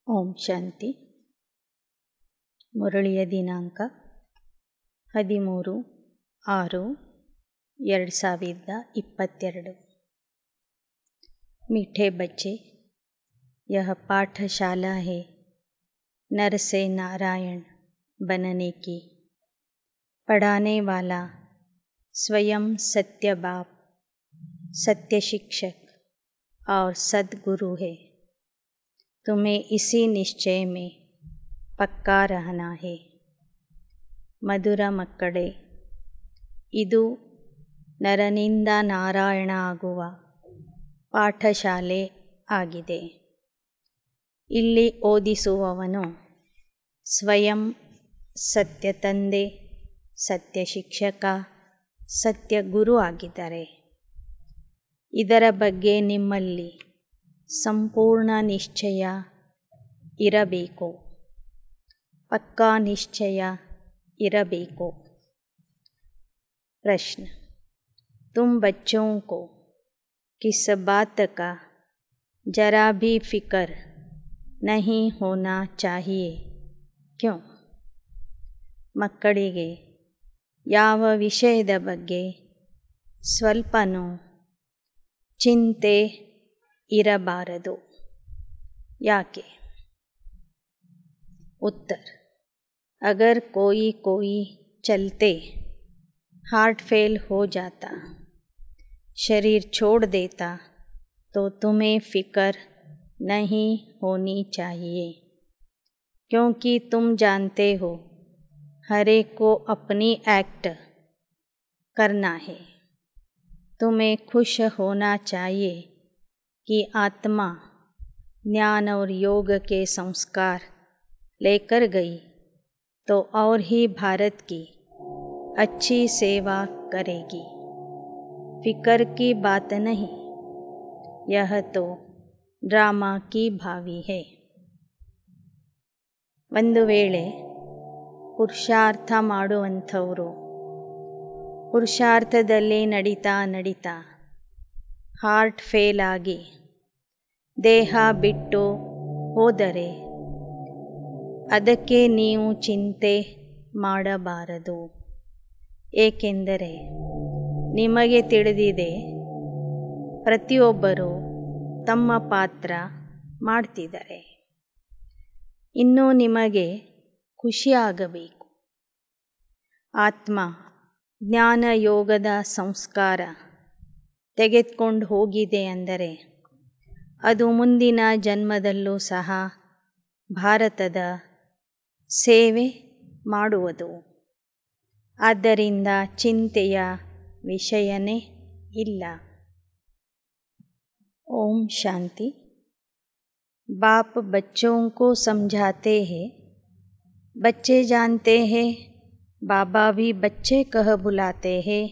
ಓಂ ಶಾಂತಿ. ಮುರಳಿಯ ದಿನಾಂಕ 13/6/2022। मीठे बच्चे, यह पाठशाला है नर से नारायण बनने की। पढ़ाने वाला स्वयं सत्य बाप, सत्य शिक्षक और सद्गुरु है। तुम्हें इसी निश्चय में पक्का रहना है। ಮಧುರ ಮಕ್ಕಳೇ, ಇದು ನರನಿಂದ ನಾರಾಯಣ ಆಗುವ ಪಾಠಶಾಲೆ ಆಗಿದೆ. ಇಲ್ಲಿ ಓದಿಸುವವನು ಸ್ವಯಂ ಸತ್ಯ ತಂದೆ, ಸತ್ಯ ಶಿಕ್ಷಕ, ಸತ್ಯ ಗುರು ಆಗಿದ್ದಾರೆ. ಇದರ ಬಗ್ಗೆ ನಿಮ್ಮಲ್ಲಿ ಸಂಪೂರ್ಣ ನಿಶ್ಚಯ ಇರಬೇಕು, ಪಕ್ಕಾ ನಿಶ್ಚಯ इरबेको। प्रश्न: तुम बच्चों को किस बात का जरा भी फिक्र नहीं होना चाहिए, क्यों? ಮಕ್ಕಳಿಗೆ ಯಾವ ವಿಷಯದ ಬಗ್ಗೆ ಸ್ವಲ್ಪನೂ ಚಿಂತೆ ಇರಬಾರದು, ಯಾಕೆ? उत्तर: अगर कोई चलते हार्ट फेल हो जाता, शरीर छोड़ देता, तो तुम्हें फिक्र नहीं होनी चाहिए, क्योंकि तुम जानते हो हर एक को अपनी एक्ट करना है। तुम्हें खुश होना चाहिए कि आत्मा ज्ञान और योग के संस्कार लेकर गई तो और ही भारत की अच्छी सेवा करेगी। फिक्र की बात नहीं, यह तो ड्रामा की भावी है। ಒಂದು ವೇಳೆ ಪುರುಷಾರ್ಥ ಮಾಡುವಂಥವರು ಪುರುಷಾರ್ಥದಲ್ಲಿ ನಡೀತಾ ಹಾರ್ಟ್ ಫೇಲ್ ಆಗಿ ದೇಹ ಬಿಟ್ಟು ಹೋದರೆ ಅದಕ್ಕೆ ನೀವು ಚಿಂತೆ ಮಾಡಬಾರದು. ಏಕೆಂದರೆ ನಿಮಗೆ ತಿಳಿದಿದೆ, ಪ್ರತಿಯೊಬ್ಬರೂ ತಮ್ಮ ಪಾತ್ರ ಮಾಡ್ತಿದ್ದಾರೆ. ಇನ್ನು ನಿಮಗೆ ಖುಷಿಯಾಗಬೇಕು. ಆತ್ಮ ಜ್ಞಾನ ಯೋಗದ ಸಂಸ್ಕಾರ ತೆಗೆದುಕೊಂಡು ಹೋಗಿದೆ ಅಂದರೆ ಅದು ಮುಂದಿನ ಜನ್ಮದಲ್ಲೂ ಸಹ ಭಾರತದ ಸೇವೆ ಮಾಡುವುದು. ಆದ್ದರಿಂದ ಚಿಂತೆಯ ವಿಷಯನೇ ಇಲ್ಲ. ओम शांति। बाप बच्चों को समझाते हैं, बच्चे जानते हैं, बाबा भी बच्चे कह बुलाते हैं,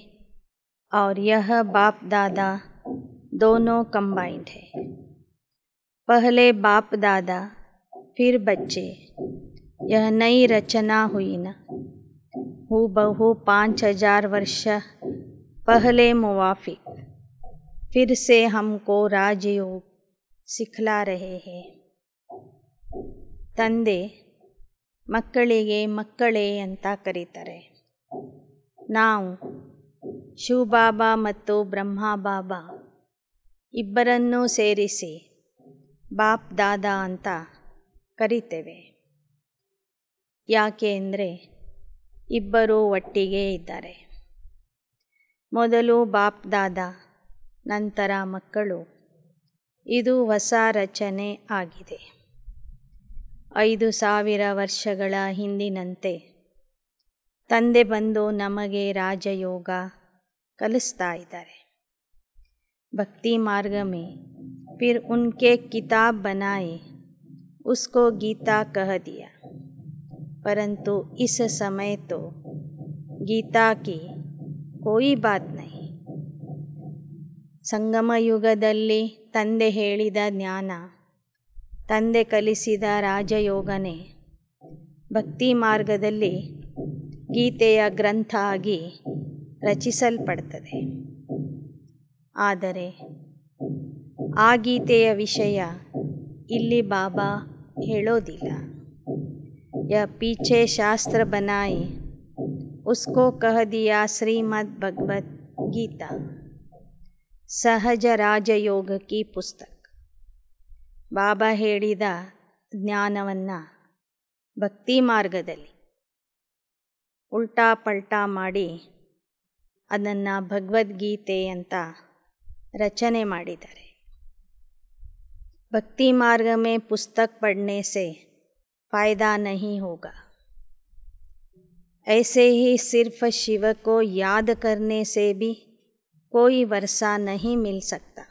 और यह बाप दादा दोनों कंबाइंड है। पहले बाप दादा फिर बच्चे, यह नई रचना हुई न। हूबहू 5000 वर्ष पहले मुवाफिक फिर से हमको राजयोग सिखला रहे हैं। ತಂದೆ ಮಕ್ಕಳಿಗೆ ಮಕ್ಕಳೇ ಅಂತ ಕರೀತಾರೆ. ನಾವು ಶಿವಬಾಬಾ ಮತ್ತು ಬ್ರಹ್ಮಬಾಬಾ ಇಬ್ಬರನ್ನೂ ಸೇರಿಸಿ ಬಾಪ್ ದಾದಾ ಅಂತ ಕರಿತೇವೆ. ಯಾಕೆ ಅಂದರೆ ಇಬ್ಬರೂ ಒಟ್ಟಿಗೆ ಇದ್ದಾರೆ. ಮೊದಲು ಬಾಪ್ ದಾದಾ, ನಂತರ ಮಕ್ಕಳು. ಇದು ಹೊಸ ರಚನೆ ಆಗಿದೆ. 5000 ವರ್ಷಗಳ ಹಿಂದಿನಂತೆ ತಂದೆ ಬಂದು ನಮಗೆ ರಾಜಯೋಗ ಕಲಿಸ್ತಾ ಇದ್ದಾರೆ. ಭಕ್ತಿ ಮಾರ್ಗ में फिर उनके किताब बनाए, उसको गीता कह दिया। परंतु इस समय तो गीता की कोई बात नहीं. ಸಂಗಮ ಯುಗದಲ್ಲಿ ತಂದೆ ಹೇಳಿದ ಜ್ಞಾನ, ತಂದೆ ಕಲಿಸಿದ ರಾಜಯೋಗನೇ ಭಕ್ತಿ ಮಾರ್ಗದಲ್ಲಿ ಗೀತೆಯ ಗ್ರಂಥ ಆಗಿ ರಚಿಸಲ್ಪಡ್ತದೆ. ಆದರೆ ಆ ಗೀತೆಯ ವಿಷಯ ಇಲ್ಲಿ ಬಾಬಾ ಹೇಳೋದಿಲ್ಲ. ಯ ಪೀಛೆ ಶಾಸ್ತ್ರ ಬನಾಯಿ ಉಸ್ಕೋ ಕಹ ದಿಯಾ ಶ್ರೀಮದ್ ಭಗವದ್ ಗೀತಾ ಸಹಜ ರಾಜಯೋಗ ಕಿ ಪುಸ್ತಕ. ಬಾಬಾ ಹೇಳಿದ ಜ್ಞಾನವನ್ನು ಭಕ್ತಿ ಮಾರ್ಗದಲ್ಲಿ ಉಲ್ಟಾ ಪಲ್ಟಾ ಮಾಡಿ ಅದನ್ನು ಭಗವದ್ಗೀತೆ ಅಂತ ರಚನೆ ಮಾಡಿದ್ದಾರೆ. भक्ति मार्ग में पुस्तक पढ़ने से फ़ायदा नहीं होगा. ऐसे ही सिर्फ शिव को याद करने से भी कोई वर्षा नहीं मिल सकता.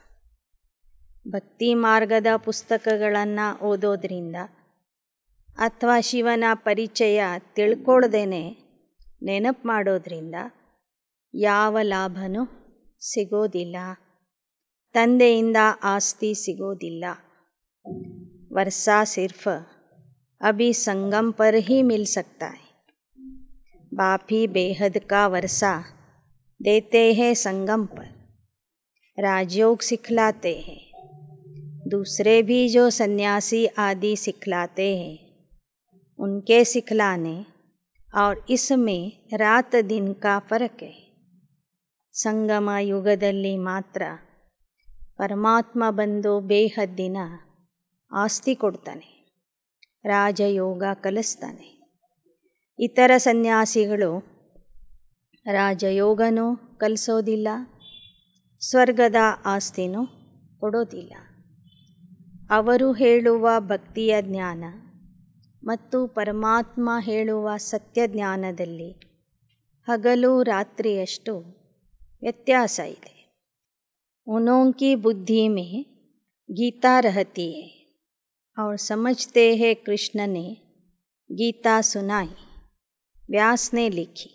ಭಕ್ತಿ ಮಾರ್ಗದ ಪುಸ್ತಕಗಳನ್ನು ಓದೋದ್ರಿಂದ ಅಥವಾ ಶಿವನ ಪರಿಚಯ ತಿಳ್ಕೊಳ್ದೇನೆ ನೆನಪು ಮಾಡೋದ್ರಿಂದ ಯಾವ ಲಾಭನೂ ಸಿಗೋದಿಲ್ಲ. ತಂದೆಯಿಂದ ಆಸ್ತಿ ಸಿಗೋದಿಲ್ಲ. वर्षा सिर्फ अभी संगम पर ही मिल सकता है. बाप ही बेहद का वर्षा देते हैं संगम पर. राजयोग सिखलाते हैं. दूसरे भी जो सन्यासी आदि सिखलाते हैं उनके सिखलाने और इसमें रात दिन का फ़र्क है. ಸಂಗಮ ಯುಗದಲ್ಲಿ ಮಾತ್ರ ಪರಮಾತ್ಮ ಬಂದು ಬೇಹದ್ದಿನ ಆಸ್ತಿ ಕೊಡ್ತಾನೆ, ರಾಜಯೋಗ ಕಲಿಸ್ತಾನೆ. ಇತರ ಸನ್ಯಾಸಿಗಳು ರಾಜಯೋಗನೂ ಕಲಿಸೋದಿಲ್ಲ, ಸ್ವರ್ಗದ ಆಸ್ತಿನೂ ಕೊಡೋದಿಲ್ಲ. ಅವರು ಹೇಳುವ ಭಕ್ತಿಯ ಜ್ಞಾನ ಮತ್ತು ಪರಮಾತ್ಮ ಹೇಳುವ ಸತ್ಯಜ್ಞಾನದಲ್ಲಿ ಹಗಲು ರಾತ್ರಿಯಷ್ಟು ವ್ಯತ್ಯಾಸ ಇದೆ. उनकी बुद्धि में गीता रहती है और समझते हैं कृष्ण ने गीता सुनाई, व्यास ने लिखी.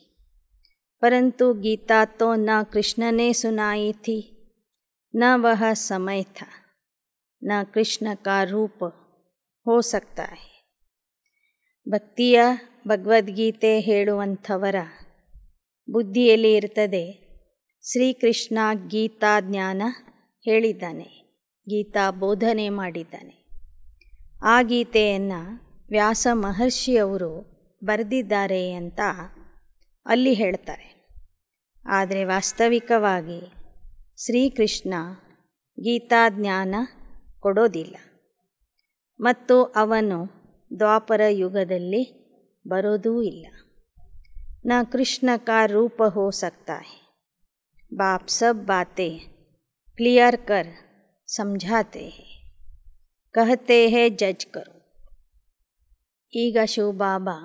परंतु गीता तो न कृष्ण ने सुनाई थी, न वह समय था, न कृष्ण का रूप हो सकता है. ಭಕ್ತಿಯ ಭಗವದ್ಗೀತೆ ಹೇಳುವಂಥವರ ಬುದ್ಧಿಯಲ್ಲಿ ಇರ್ತದೆ, ಶ್ರೀಕೃಷ್ಣ ಗೀತಾ ಜ್ಞಾನ ಹೇಳಿದ್ದಾನೆ, ಗೀತಾ ಬೋಧನೆ ಮಾಡಿದ್ದಾನೆ. ಆ ಗೀತೆಯನ್ನು ವ್ಯಾಸ ಮಹರ್ಷಿಯವರು ಬರೆದಿದ್ದಾರೆ ಅಂತ ಅಲ್ಲಿ ಹೇಳ್ತಾರೆ. ಆದರೆ ವಾಸ್ತವಿಕವಾಗಿ ಶ್ರೀಕೃಷ್ಣ ಗೀತಾ ಜ್ಞಾನ ಕೊಡೋದಿಲ್ಲ ಮತ್ತು ಅವನು ದ್ವಾಪರ ಯುಗದಲ್ಲಿ ಬರೋದೂ ಇಲ್ಲ. ನ ಕೃಷ್ಣ ಕಾ ರೂಪ ಹೋ ಸಕ್ತಾ ಹೈ. बाप सब बातें क्लियर कर समझाते हैं, कहते हैं जज करो. ಈಗ ಶಿವಬಾಬಾ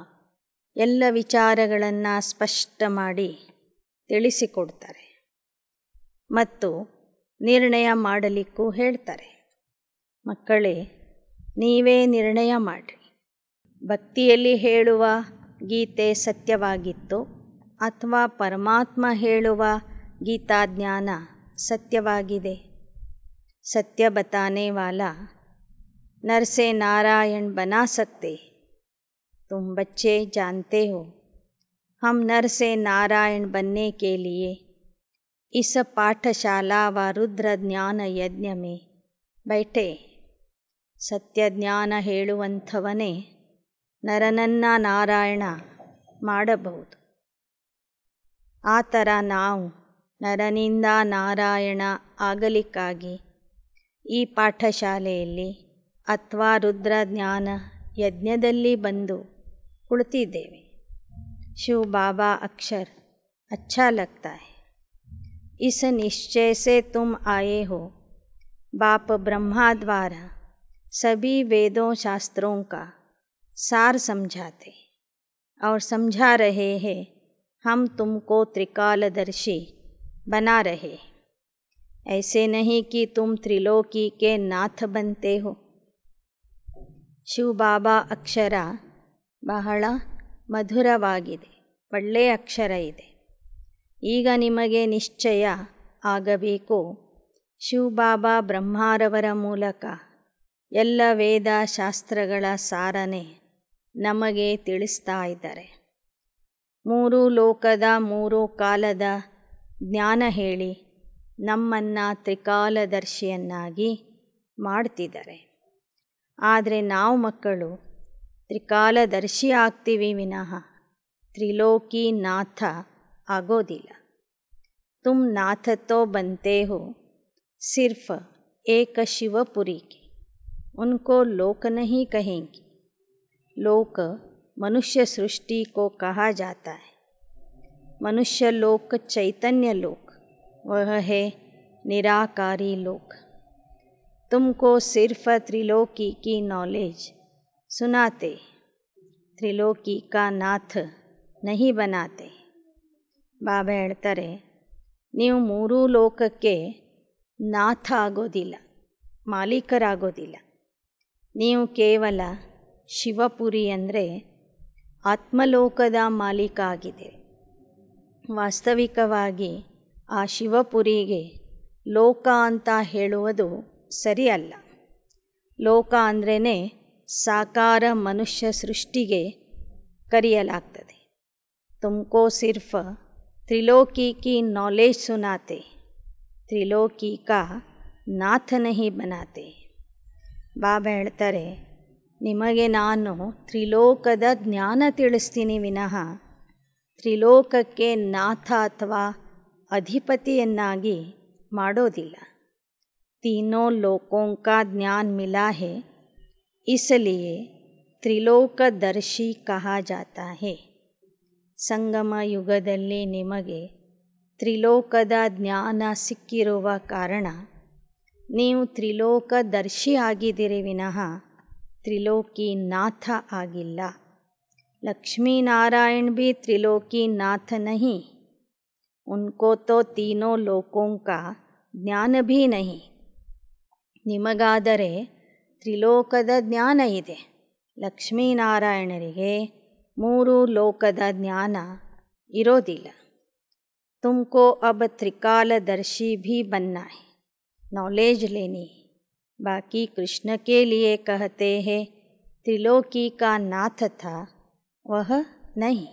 ಎಲ್ಲ ವಿಚಾರಗಳನ್ನು ಸ್ಪಷ್ಟ ಮಾಡಿ ತಿಳಿಸಿಕೊಡ್ತಾರೆ ಮತ್ತು ನಿರ್ಣಯ ಮಾಡಲಿಕ್ಕೂ ಹೇಳ್ತಾರೆ. ಮಕ್ಕಳೇ, ನೀವೇ ನಿರ್ಣಯ ಮಾಡಿರಿ. ಭಕ್ತಿಯಲ್ಲಿ ಹೇಳುವ ಗೀತೆ ಸತ್ಯವಾಗಿತ್ತು ಅಥವಾ ಪರಮಾತ್ಮ ಹೇಳುವ गीता ज्ञान सत्यवाಗಿದೆ. सत्य बताने वाला नर से नारायण बना सकते. तुम बच्चे जानते हो, हम नर से नारायण बनने के लिए इस पाठशाला व रुद्र ज्ञान यज्ञ में बैठे. सत्य ज्ञान ಹೇಳುವಂಥವನೇ ನರನನ್ನ ನಾರಾಯಣ ಮಾಡಬಹುದು. ಆ ಥರ ನಾವು ನರನಿಂದ ನಾರಾಯಣ ಆಗಲಿಕ್ಕಾಗಿ ಈ ಪಾಠಶಾಲೆಯಲ್ಲಿ ಅಥವಾ ರುದ್ರ ಜ್ಞಾನ ಯಜ್ಞದಲ್ಲಿ ಬಂದು ಕುಳಿತಿದ್ದೇವೆ. ಶಿವ ಬಾಬಾ ಅಕ್ಷರ अच्छा लगता है. इस निश्चय से तुम आए हो. बाप ब्रह्मा द्वारा सभी वेदों शास्त्रों का सार समझाते और समझा रहे हैं. हम तुमको त्रिकालदर्शी बना रहे. ऐसे नहीं कि तुम त्रिलोकी के नाथ बनते हो. ಶಿವ ಬಾಬಾ ಅಕ್ಷರ ಬಹಳ ಮಧುರವಾಗಿದೆ, ಒಳ್ಳೆಯ ಅಕ್ಷರ ಇದೆ. ಈಗ ನಿಮಗೆ ನಿಶ್ಚಯ ಆಗಬೇಕು, ಶಿವ ಬಾಬಾ ಬ್ರಹ್ಮಾರವರ ಮೂಲಕ ಎಲ್ಲ ವೇದ ಶಾಸ್ತ್ರಗಳ ಸಾರನೆ ನಮಗೆ ತಿಳಿಸ್ತಾ ಇದ್ದಾರೆ. ಮೂರು ಲೋಕದ ಮೂರು ಕಾಲದ ಜ್ಞಾನ ಹೇಳಿ ನಮ್ಮನ್ನು ತ್ರಿಕಾಲದರ್ಶಿಯನ್ನಾಗಿ ಮಾಡ್ತಿದ್ದಾರೆ. ಆದರೆ ನಾವು ಮಕ್ಕಳು ತ್ರಿಕಾಲದರ್ಶಿ ಆಗ್ತೀವಿ ವಿನಃ ತ್ರಿಲೋಕಿ ನಾಥ ಆಗೋದಿಲ್ಲ. तुम नाथ तो बनते हो सिर्फ एक शिवपुरी के, उनको लोक नहीं कहेंगे. लोक मनुष्य सृष्टि को कहा जाता है. मनुष्य लोक चैतन्य लोक, वह है निराकारी लोक. तुमको सिर्फ त्रिलोकी की नॉलेज सुनाते, त्रिलोकी का नाथ नहीं बनाते. ಬಾಬಾ ಹೇಳ್ತಾರೆ, ನೀವು ಮೂರೂ ಲೋಕಕ್ಕೆ ನಾಥ ಆಗೋದಿಲ್ಲ, ಮಾಲೀಕರಾಗೋದಿಲ್ಲ. ನೀವು ಕೇವಲ ಶಿವಪುರಿ ಅಂದರೆ ಆತ್ಮಲೋಕದ ಮಾಲೀಕ ಆಗಿದ್ದೀರಿ. ವಾಸ್ತವಿಕವಾಗಿ ಆ ಶಿವಪುರಿಗೆ ಲೋಕ ಅಂತ ಹೇಳುವುದು ಸರಿಯಲ್ಲ. ಲೋಕ ಅಂದ್ರೇ ಸಾಕಾರ ಮನುಷ್ಯ ಸೃಷ್ಟಿಗೆ ಕರೆಯಲಾಗ್ತದೆ. ತುಮಕೋ ಸಿರ್ಫ್ त्रिलोकी की नॉलेज सुनाते, त्रिलोकी का ನಾಥ ನಹಿ ಬನಾತೆ. ಬಾಬಾ ಹೇಳ್ತಾರೆ, ನಿಮಗೆ ನಾನು ತ್ರಿಲೋಕದ ಜ್ಞಾನ ತಿಳಿಸ್ತೀನಿ ವಿನಃ ತ್ರಿಲೋಕಕ್ಕೆ ನಾಥ ಅಥವಾ ಅಧಿಪತಿಯನ್ನಾಗಿ ಮಾಡೋದಿಲ್ಲ. तीनों लोकों का ज्ञान मिला है, इसलिए त्रिलोकदर्शी कहा जाता है. ಸಂಗಮ ಯುಗದಲ್ಲಿ ನಿಮಗೆ ತ್ರಿಲೋಕದ ಜ್ಞಾನ ಸಿಕ್ಕಿರುವ ಕಾರಣ ನೀವು ತ್ರಿಲೋಕದರ್ಶಿ ಆಗಿದ್ದೀರಿ ವಿನಃ ತ್ರಿಲೋಕಿ ನಾಥ ಆಗಿಲ್ಲ. लक्ष्मीनारायण भी त्रिलोकी नाथ नहीं, उनको तो तीनों लोकों का ज्ञान भी नहीं. ನಿಮಗಾದರೆ ತ್ರಿಲೋಕದ ಜ್ಞಾನ ಇದೆ, ಲಕ್ಷ್ಮೀನಾರಾಯಣರಿಗೆ ಮೂರು ಲೋಕದ ಜ್ಞಾನ ಇರೋದಿಲ್ಲ. ತುಮಕೋ ಅಬ್ त्रिकालदर्शी भी बनना है, नॉलेज लेनी है. बाकी कृष्ण के लिए कहते हैं त्रिलोकी का नाथ था वह नहीं.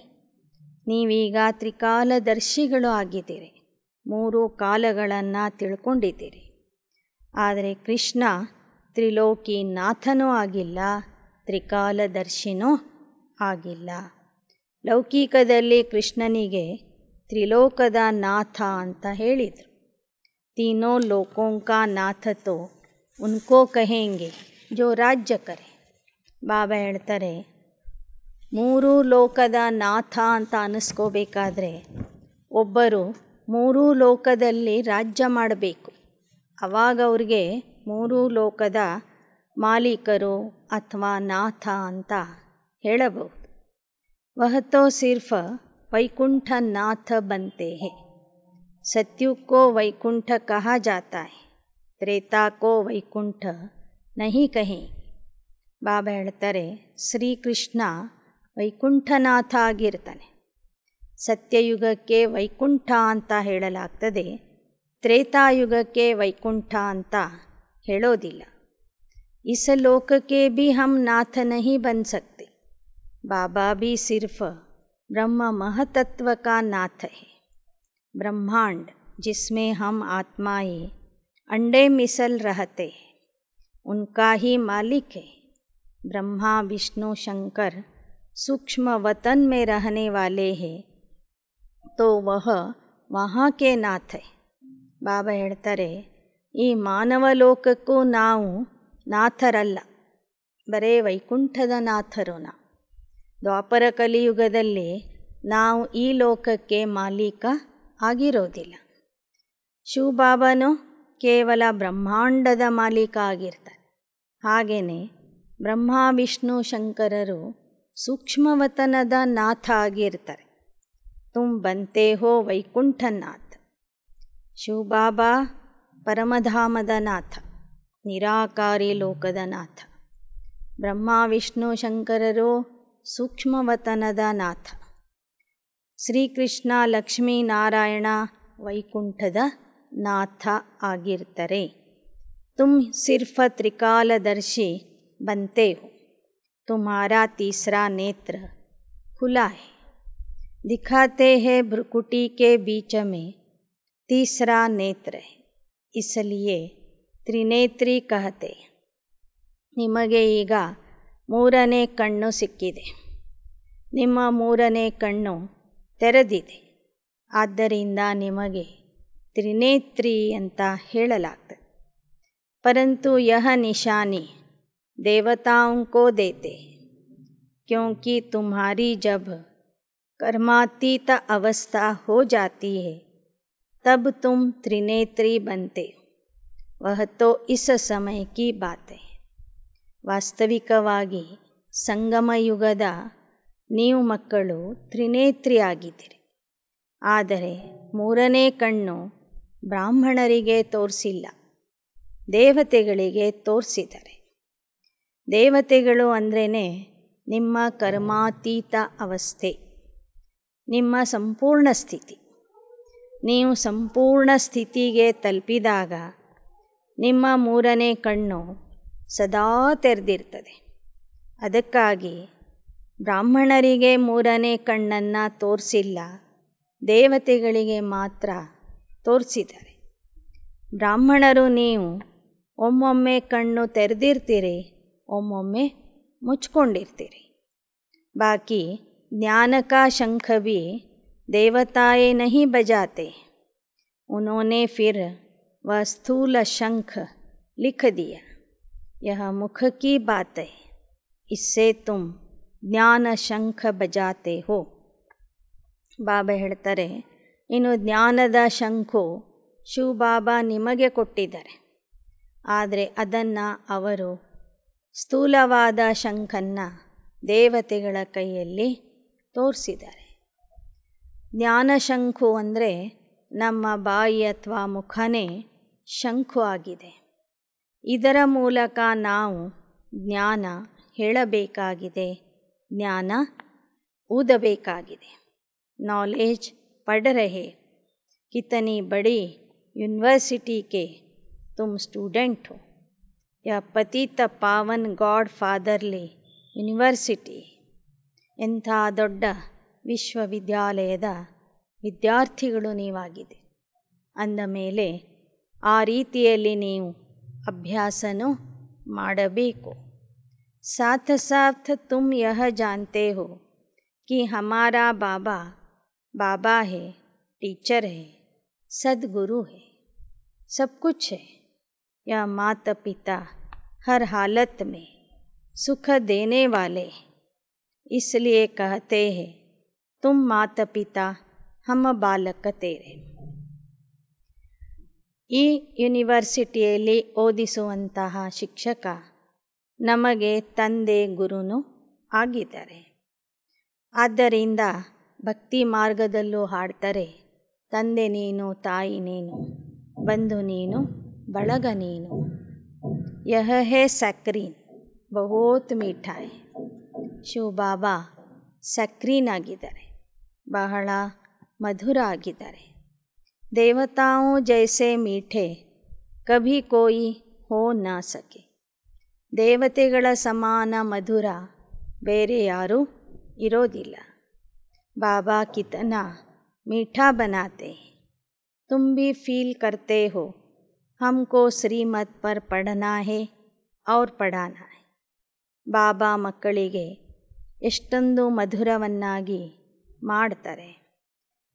ನೀವೀಗ ತ್ರಿಕಾಲದರ್ಶಿಗಳು ಆಗಿದ್ದೀರಿ, ಮೂರು ಕಾಲಗಳನ್ನು ತಿಳ್ಕೊಂಡಿದ್ದೀರಿ. ಆದರೆ ಕೃಷ್ಣ ತ್ರಿಲೋಕಿ ನಾಥನೂ ಆಗಿಲ್ಲ, ತ್ರಿಕಾಲದರ್ಶಿನೂ ಆಗಿಲ್ಲ. ಲೌಕಿಕದಲ್ಲಿ ಕೃಷ್ಣನಿಗೆ ತ್ರಿಲೋಕದ ನಾಥ ಅಂತ ಹೇಳಿದರು. तीनों लोकों का नाथ तो उनको कहेंगे जो राज्य करे. ಬಾಬಾ ಹೇಳ್ತಾರೆ, ಮೂರೂ ಲೋಕದ ನಾಥ ಅಂತ ಅನ್ನಿಸ್ಕೋಬೇಕಾದ್ರೆ ಒಬ್ಬರು ಮೂರೂ ಲೋಕದಲ್ಲಿ ರಾಜ್ಯ ಮಾಡಬೇಕು. ಆವಾಗ ಅವ್ರಿಗೆ ಮೂರೂ ಲೋಕದ ಮಾಲೀಕರು ಅಥವಾ ನಾಥ ಅಂತ ಹೇಳಬಹುದು. वह तो सिर्फ वैकुंठ नाथ बनते हैं. सत्युग को वैकुंठ कहा जाता है, त्रेता को वैकुंठ नहीं कहें. ಬಾಬಾ ಹೇಳ್ತಾರೆ, ಶ್ರೀಕೃಷ್ಣ ವೈಕುಂಠನಾಥ ಆಗಿರ್ತಾನೆ. ಸತ್ಯಯುಗಕ್ಕೆ ವೈಕುಂಠ ಅಂತ ಹೇಳಲಾಗ್ತದೆ, ತ್ರೇತಾಯುಗಕ್ಕೆ ವೈಕುಂಠ ಅಂತ ಹೇಳೋದಿಲ್ಲ. इस लोक के भी हम नाथ नहीं बन सकते. बाबा भी सिर्फ ब्रह्म महतत्व का नाथ है. ब्रह्मांड जिसमें हम आत्माएं अंडे मिसल रहते हैं, उनका ही मालिक है. ब्रह्मा विष्णु शंकर सूक्ष्म वतन में रहने वाले हैं, तो वह वहाँ के नाथ है. ಬಾಬಾ ಹೇಳ್ತಾರೆ, ಈ ಮಾನವ ಲೋಕಕ್ಕೂ ನಾವು ನಾಥರಲ್ಲ, ಬರೇ ವೈಕುಂಠದ ನಾಥರು ನಾವು. ದ್ವಾಪರ ಕಲಿಯುಗದಲ್ಲಿ ನಾವು ಈ ಲೋಕಕ್ಕೆ ಮಾಲೀಕ ಆಗಿರೋದಿಲ್ಲ. ಶಿವಬಾಬಾನು ಕೇವಲ ಬ್ರಹ್ಮಾಂಡದ ಮಾಲೀಕ ಆಗಿರ್ತಾರೆ. ಹಾಗೆಯೇ ಬ್ರಹ್ಮ ವಿಷ್ಣು ಶಂಕರರು ಸೂಕ್ಷ್ಮವತನದ ನಾಥ ಆಗಿರ್ತಾರೆ. ತುಮ್ ಬಂತೆ ಹೋ ವೈಕುಂಠನಾಥ. ಶಿವಬಾಬಾ ಪರಮಧಾಮದ ನಾಥ, ನಿರಾಕಾರಿ ಲೋಕದ ನಾಥ. ಬ್ರಹ್ಮ ವಿಷ್ಣು ಶಂಕರರು ಸೂಕ್ಷ್ಮವತನದ ನಾಥ. ಶ್ರೀಕೃಷ್ಣ ಲಕ್ಷ್ಮೀನಾರಾಯಣ ವೈಕುಂಠದ ನಾಥ ಆಗಿರ್ತಾರೆ. ತುಮ್ ಸಿರ್ಫ ತ್ರಿಕಾಲದರ್ಶಿ बनते हो, तुम्हारा तीसरा नेत्र खुला है. दिखाते हैं भ्रुकुटी के बीच में तीसरा नेत्र है, इसलिए त्रिनेत्री कहते. ನಿಮಗೆ ಈಗ 3ನೇ ಕಣ್ಣು ಸಿಕ್ಕಿದೆ. ನಿಮ್ಮ 3ನೇ ಕಣ್ಣು ತೆರೆದಿದೆ. ಆದ್ದರಿಂದ ನಿಮಗೆ त्रिनेत्री ಅಂತ ಹೇಳಲಾಗ್ತದೆ. परंतु यह निशानी देवताओं को देते, क्योंकि तुम्हारी जब कर्मातीत अवस्था हो जाती है तब तुम त्रिनेत्री बनते हो. वह तो इस समय की बात है. ವಾಸ್ತವಿಕವಾಗಿ ಸಂಗಮ ಯುಗದ ನೀವು ಮಕ್ಕಳು ತ್ರಿನೇತ್ರಿ ಆಗಿದ್ದೀರಿ. ಆದರೆ 3ನೇ ಕಣ್ಣು ಬ್ರಾಹ್ಮಣರಿಗೆ ತೋರಿಸಿಲ್ಲ, ದೇವತೆಗಳಿಗೆ ತೋರಿಸಿದ್ದಾರೆ. ದೇವತೆಗಳು ಅಂದ್ರೇ ನಿಮ್ಮ ಕರ್ಮಾತೀತ ಅವಸ್ಥೆ, ನಿಮ್ಮ ಸಂಪೂರ್ಣ ಸ್ಥಿತಿ. ನೀವು ಸಂಪೂರ್ಣ ಸ್ಥಿತಿಗೆ ತಲುಪಿದಾಗ ನಿಮ್ಮ 3ನೇ ಕಣ್ಣು ಸದಾ ತೆರೆದಿರ್ತದೆ. ಅದಕ್ಕಾಗಿ ಬ್ರಾಹ್ಮಣರಿಗೆ 3ನೇ ಕಣ್ಣನ್ನು ತೋರಿಸಿಲ್ಲ, ದೇವತೆಗಳಿಗೆ ಮಾತ್ರ ತೋರಿಸಿದ್ದಾರೆ. ಬ್ರಾಹ್ಮಣರು ನೀವು ಒಮ್ಮೊಮ್ಮೆ ಕಣ್ಣು ತೆರೆದಿರ್ತೀರಿ, ಒಮ್ಮೊಮ್ಮೆ ಮುಚ್ಕೊಂಡಿರ್ತೀರಿ. ಬಾಕಿ ज्ञान का शंख भी देवताएं नहीं बजाते. उन्होंने फिर वह स्थूल शंख लिख दिया. यह मुख की बात है, इससे तुम ज्ञान शंख बजाते हो. ಬಾಬಾ ಹೇಳ್ತಾರೆ, ಇನ್ನು ಜ್ಞಾನದ ಶಂಖು ಶಿವಬಾಬಾ ನಿಮಗೆ ಕೊಟ್ಟಿದ್ದಾರೆ. ಆದರೆ ಅದನ್ನು ಅವರು ಸ್ಥೂಲವಾದ ಶಂಖನ್ನು ದೇವತೆಗಳ ಕೈಯಲ್ಲಿ ತೋರಿಸಿದ್ದಾರೆ. ಜ್ಞಾನಶಂಖು ಅಂದರೆ ನಮ್ಮ ಬಾಯಿ ಅಥವಾ ಮುಖನೇ ಶಂಖು ಆಗಿದೆ. ಇದರ ಮೂಲಕ ನಾವು ಜ್ಞಾನ ಹೇಳಬೇಕಾಗಿದೆ, ಜ್ಞಾನ ಊದಬೇಕಾಗಿದೆ. नॉलेज पढ़ रहे, कितनी बड़ी यूनिवर्सिटी के तुम स्टूडेंट हो. यह पतित पावन गॉड फादरली ಯೂನಿವರ್ಸಿಟಿ. ಎಂಥ ದೊಡ್ಡ ವಿಶ್ವವಿದ್ಯಾಲಯದ ವಿದ್ಯಾರ್ಥಿಗಳು ನೀವಾಗಿದೆ. ಅಂದ ಮೇಲೆ ಆ ರೀತಿಯಲ್ಲಿ ನೀವು ಅಭ್ಯಾಸನೂ ಮಾಡಬೇಕು. साथ साथ तुम यह जानते हो कि हमारा बाबा बाबा है, टीचर है, सदगुरु है, सब कुछ है. यह माता पिता हर हालत में सुख देने वाले, इसलिए कहते हैं तुम माता पिता हम बालक तेरे. ಈ ಯೂನಿವರ್ಸಿಟಿಯಲ್ಲಿ ಓದಿಸುವಂತಹ ಶಿಕ್ಷಕ ನಮಗೆ ತಂದೆ ಗುರುನು ಆಗಿದ್ದಾರೆ. ಆದ್ದರಿಂದ ಭಕ್ತಿ ಮಾರ್ಗದಲ್ಲೂ ಹಾಡ್ತಾರೆ, ತಂದೆ ನೀನು, ತಾಯಿ ನೀನು, ಬಂಧು ನೀನು, ಬಳಗ ನೀನು. ಯಹ ಹೇ ಸಕ್ರೀನ್ ಬಹುತ್ ಮೀಠಾ ಹೈ. ಶಿವಬಾಬಾ ಸಕ್ರೀನ್ ಆಗಿದ್ದಾರೆ, ಬಹಳ ಮಧುರ ಆಗಿದ್ದಾರೆ. ದೇವತಾओं जैसे मीठे कभी कोई हो ना सके. ದೇವತೆಗಳ ಸಮಾನ ಮಧುರ ಬೇರೆ ಯಾರೂ ಇರೋದಿಲ್ಲ. बाबा कितना मीठा बनाते, तुम भी फील करते हो हमको श्रीमत पर पढ़ना है और पढ़ाना है. ಬಾಬಾ ಮಕ್ಕಳಿಗೆ ಎಷ್ಟೊಂದು ಮಧುರವನ್ನಾಗಿ ಮಾಡ್ತಾರೆ,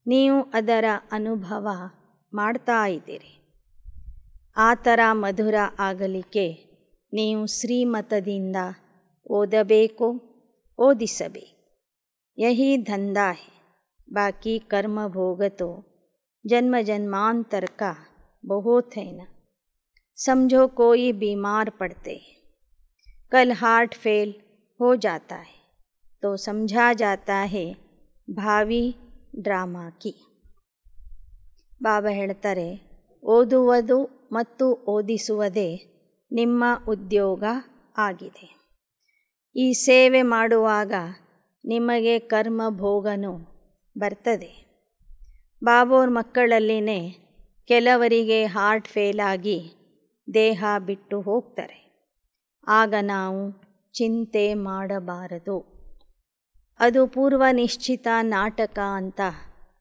ನೀವು ಅದರ ಅನುಭವ ಮಾಡ್ತಾ ಇದ್ದೀರಿ. ಆ ಥರ ಮಧುರ ಆಗಲಿಕ್ಕೆ ನೀವು ಶ್ರೀಮತದಿಂದ ಓದಬೇಕು, ಓದಿಸಬೇಕು. यही धंधा है. बाकी कर्म भोग तो जन्म जन्मांतर का बहुत है ना. समझो कोई बीमार पड़ते, कल हार्ट फेल हो जाता है तो समझा जाता है भावी ಡ್ರಾಮಾ ಕಿ. ಬಾಬಾ ಹೇಳ್ತಾರೆ, ಓದುವುದು ಮತ್ತು ಓದಿಸುವುದೇ ನಿಮ್ಮ ಉದ್ಯೋಗ ಆಗಿದೆ. ಈ ಸೇವೆ ಮಾಡುವಾಗ ನಿಮಗೆ ಕರ್ಮ ಭೋಗನೂ ಬರ್ತದೆ. ಬಾಬೋರ್ ಮಕ್ಕಳಲ್ಲಿನೇ ಕೆಲವರಿಗೆ ಹಾರ್ಟ್ ಫೇಲ್ ಆಗಿ ದೇಹ ಬಿಟ್ಟು ಹೋಗ್ತಾರೆ. ಆಗ ನಾವು ಚಿಂತೆ ಮಾಡಬಾರದು. ಅದು ಪೂರ್ವ ನಿಶ್ಚಿತ ನಾಟಕ ಅಂತ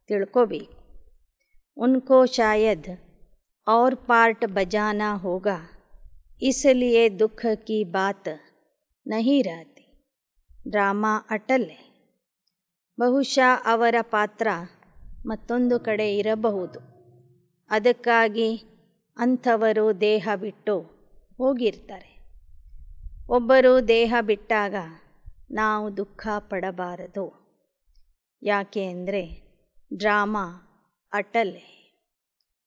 ತಿಳ್ಕೋಬೇಕು. ಉನ್ಕೋ ಶಾಯದ್ और पार्ट बजाना होगा इसलिए दुख की बात नहीं रहती. ಡ್ರಾಮಾ ಅಟಲ್. ಬಹುಶಃ ಅವರ ಪಾತ್ರ ಮತ್ತೊಂದು ಕಡೆ ಇರಬಹುದು. ಅದಕ್ಕಾಗಿ ಅಂಥವರು ದೇಹ ಬಿಟ್ಟು ಹೋಗಿರ್ತಾರೆ. ಒಬ್ಬರು ದೇಹ ಬಿಟ್ಟಾಗ ನಾವು ದುಃಖ ಪಡಬಾರದು. ಯಾಕೆ ಅಂದರೆ ಡ್ರಾಮಾ ಅಟಲ್ है.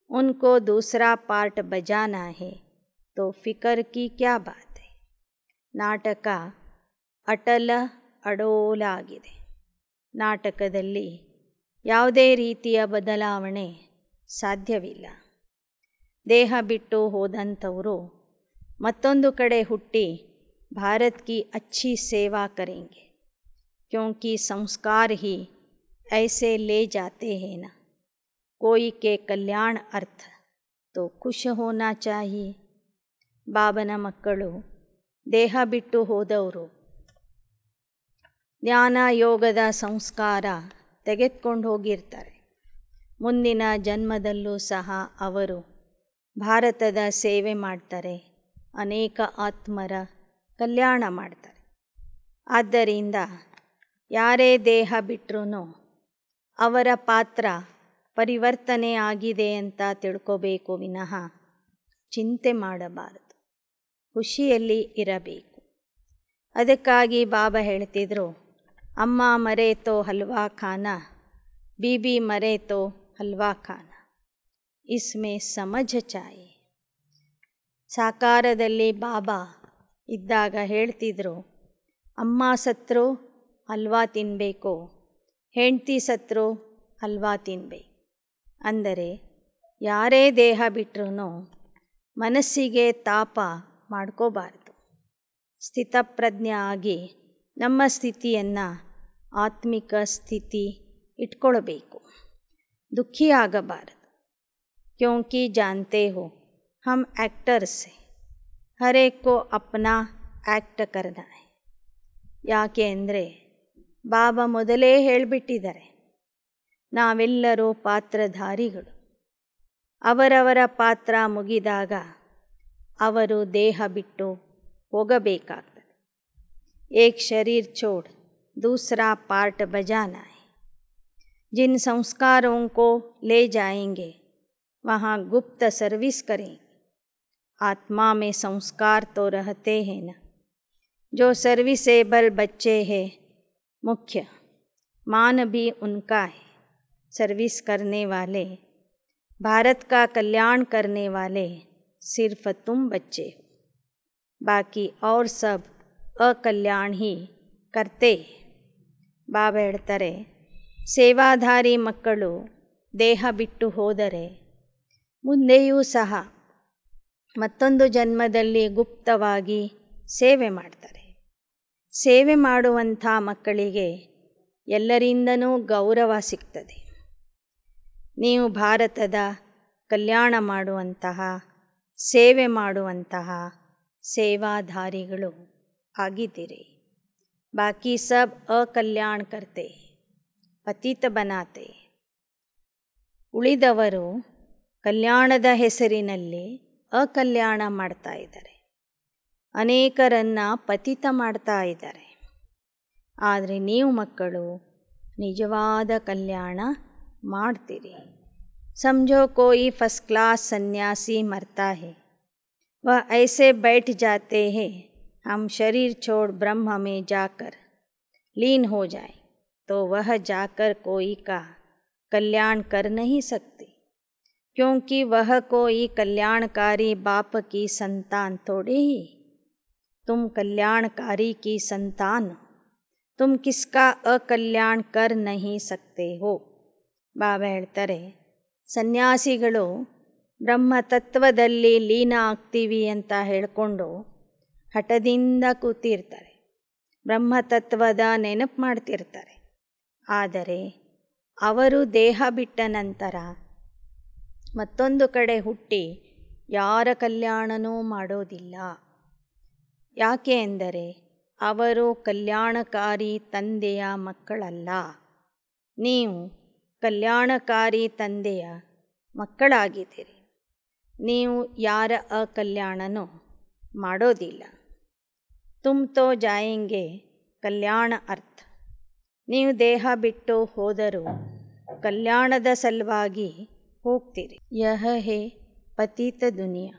उनको दूसरा पार्ट बजाना है तो फिक्र की क्या बात है. ನಾಟಕ ಅಟಲ ಅಡೋಲ ಆಗಿದೆ. ನಾಟಕದಲ್ಲಿ ಯಾವುದೇ ರೀತಿಯ ಬದಲಾವಣೆ ಸಾಧ್ಯವಿಲ್ಲ. ದೇಹ ಬಿಟ್ಟು ಹೋದಂಥವರು ಮತ್ತೊಂದು ಕಡೆ ಹುಟ್ಟಿ ಭಾರತ್ ಕಿ ಅಚ್ಚಿ ಸೇವಾ ಕರೆಂಗೆ. ಕ್ಯೋಂಕಿ ಸಂಸ್ಕಾರ ಹಿ ಐಸೆ ಲೇ ಜಾತೆ ಹೇ ನಾ. कोई के कल्याण अर्थ तो खुश होना चाहिए. ಬಾಬನ ಮಕ್ಕಳು ದೇಹ ಬಿಟ್ಟು ಹೋದವರು ಜ್ಞಾನ ಯೋಗದ ಸಂಸ್ಕಾರ ತೆಗೆದುಕೊಂಡು ಹೋಗಿರ್ತಾರೆ. ಮುಂದಿನ ಜನ್ಮದಲ್ಲೂ ಸಹ ಅವರು ಭಾರತದ ಸೇವೆ ಮಾಡ್ತಾರೆ, ಅನೇಕ ಆತ್ಮರ ಕಲ್ಯಾಣ ಮಾಡ್ತಾರೆ. ಆದ್ದರಿಂದ ಯಾರೇ ದೇಹ ಬಿಟ್ಟರೂ ಅವರ ಪಾತ್ರ ಪರಿವರ್ತನೆ ಆಗಿದೆ ಅಂತ ತಿಳ್ಕೋಬೇಕು ವಿನಃ ಚಿಂತೆ ಮಾಡಬಾರದು. ಖುಷಿಯಲ್ಲಿ ಇರಬೇಕು. ಅದಕ್ಕಾಗಿ ಬಾಬಾ ಹೇಳ್ತಿದ್ರು, ಅಮ್ಮ ಮರೆ ತೋ ಹಲ್ವಾ ಖಾನಾ, ಬೀಬಿ ಮರೆ ತೋ ಹಲ್ವಾ ಖಾನಾ, ಇಸ್ಮೇ ಸಮಜ್ ಚಾಹಿಯೆ. ಸಾಕಾರದಲ್ಲಿ ಬಾಬಾ ಇದ್ದಾಗ ಹೇಳ್ತಿದ್ರು, ಅಮ್ಮ ಸತ್ರು ಹಲ್ವಾ ತಿನ್ನಬೇಕು, ಹೆಂಡತಿ ಸತ್ರು ಹಲ್ವಾ ತಿನ್ನಬೇಕು. ಅಂದರೆ ಯಾರೇ ದೇಹ ಬಿಟ್ಟರೂ ಮನಸ್ಸಿಗೆ ತಾಪ ಮಾಡ್ಕೋಬಾರ್ದು. ಸ್ಥಿತಪ್ರಜ್ಞೆ ಆಗಿ ನಮ್ಮ ಸ್ಥಿತಿಯನ್ನು ಆತ್ಮಿಕ ಸ್ಥಿತಿ ಇಟ್ಕೊಳ್ಬೇಕು. ದುಃಖಿಯಾಗಬಾರದು. ಕ್ಯೋಂಕಿ ಜಾನ್ತೆ ಹೋ ಹಮ್ ಆ್ಯಕ್ಟರ್ಸ್ ಹೈ, ಹರ್ ಏಕ್ ಕೋ ಅಪ್ನಾ ಆ್ಯಕ್ಟ್ ಕರ್ನಾ ಹೈ. ಯಾಕೆ ಅಂದರೆ ಬಾಬಾ ಮೊದಲೇ ಹೇಳಿಬಿಟ್ಟಿದ್ದಾರೆ, ನಾವೆಲ್ಲರೂ ಪಾತ್ರಧಾರಿಗಳು. ಅವರವರ ಪಾತ್ರ ಮುಗಿದಾಗ ಅವರು ದೇಹ ಬಿಟ್ಟು ಹೋಗಬೇಕಾಗ್ತದೆ. ಏಕ್ ಶರೀರ್ ಛೋಡ್ ದೂಸರಾ ಪಾರ್ಟ್ ಬಜಾನಾ ಹೈ. जिन संस्कारों को ले जाएंगे वहाँ गुप्त सर्विस करेंगे. आत्मा में संस्कार तो रहते हैं ना. जो सर्विसेबल बच्चे हैं, मुख्य मान भी उनका है. सर्विस करने वाले, भारत का कल्याण करने वाले सिर्फ तुम बच्चे हो. बाकी और सब अकल्याण ही करते. ಬಾಬಾ ಹೇಳ್ತಾರೆ, ಸೇವಾಧಾರಿ ಮಕ್ಕಳು ದೇಹ ಬಿಟ್ಟು ಹೋದರೆ ಮುಂದೆಯೂ ಸಹ ಮತ್ತೊಂದು ಜನ್ಮದಲ್ಲಿ ಗುಪ್ತವಾಗಿ ಸೇವೆ ಮಾಡ್ತಾರೆ. ಸೇವೆ ಮಾಡುವಂಥ ಮಕ್ಕಳಿಗೆ ಎಲ್ಲರಿಂದನೂ ಗೌರವ ಸಿಗ್ತದೆ. ನೀವು ಭಾರತದ ಕಲ್ಯಾಣ ಮಾಡುವಂತಹ, ಸೇವೆ ಮಾಡುವಂತಹ ಸೇವಾಧಾರಿಗಳು ಆಗಿದ್ದೀರಿ. ಬಾಕಿ ಸಬ್ ಅಕಲ್ಯಾಣ ಕರ್ತೆ, ಪತಿತ ಬನಾತೆ. ಉಳಿದವರು ಕಲ್ಯಾಣದ ಹೆಸರಿನಲ್ಲಿ ಅಕಲ್ಯಾಣ ಮಾಡ್ತಾ ಇದ್ದಾರೆ, ಅನೇಕರನ್ನು ಪತಿತ ಮಾಡ್ತಾ ಇದ್ದಾರೆ. ಆದರೆ ನೀವು ಮಕ್ಕಳು ನಿಜವಾದ ಕಲ್ಯಾಣ ಮಾಡ್ತೀರಿ. समझो कोई फर्स्ट क्लास सन्यासी मरता है, वह ऐसे बैठ जाते हैं हम शरीर छोड़ ब्रह्म में जाकर लीन हो जाए, तो वह जाकर कोई का कल्याण कर नहीं सकते. क्योंकि वह कोई कल्याणकारी बाप की संतान थोड़े ही. तुम कल्याणकारी की संतान, तुम किसका अकल्याण कर नहीं सकते हो. ಬಾಬಾ ಹೇಳ್ತಾರೆ, ಸನ್ಯಾಸಿಗಳು ಬ್ರಹ್ಮತತ್ವದಲ್ಲಿ ಲೀನ ಆಗ್ತೀವಿ ಅಂತ ಹೇಳಿಕೊಂಡು ಹಠದಿಂದ ಕೂತಿರ್ತಾರೆ, ಬ್ರಹ್ಮತತ್ವದ ನೆನಪು ಮಾಡ್ತಿರ್ತಾರೆ. ಆದರೆ ಅವರು ದೇಹ ಬಿಟ್ಟ ನಂತರ ಮತ್ತೊಂದು ಕಡೆ ಹುಟ್ಟಿ ಯಾರ ಕಲ್ಯಾಣನೂ ಮಾಡೋದಿಲ್ಲ. ಯಾಕೆ ಎಂದರೆ ಅವರು ಕಲ್ಯಾಣಕಾರಿ ತಂದೆಯ ಮಕ್ಕಳಲ್ಲ. ನೀವು ಕಲ್ಯಾಣಕಾರಿ ತಂದೆಯ ಮಕ್ಕಳಾಗಿದ್ದೀರಿ. ನೀವು ಯಾರ ಅಕಲ್ಯಾಣನೂ ಮಾಡೋದಿಲ್ಲ. ತುಮ್ ತೋ ಜಾಯೆಂಗೆ ಕಲ್ಯಾಣ ಅರ್ಥ. ನೀವು ದೇಹ ಬಿಟ್ಟು ಹೋದರೂ ಕಲ್ಯಾಣದ ಸಲುವಾಗಿ ಹೋಗ್ತೀರಿ. ಯಹ ಹೇ ಪತಿತ ದುನಿಯಾ.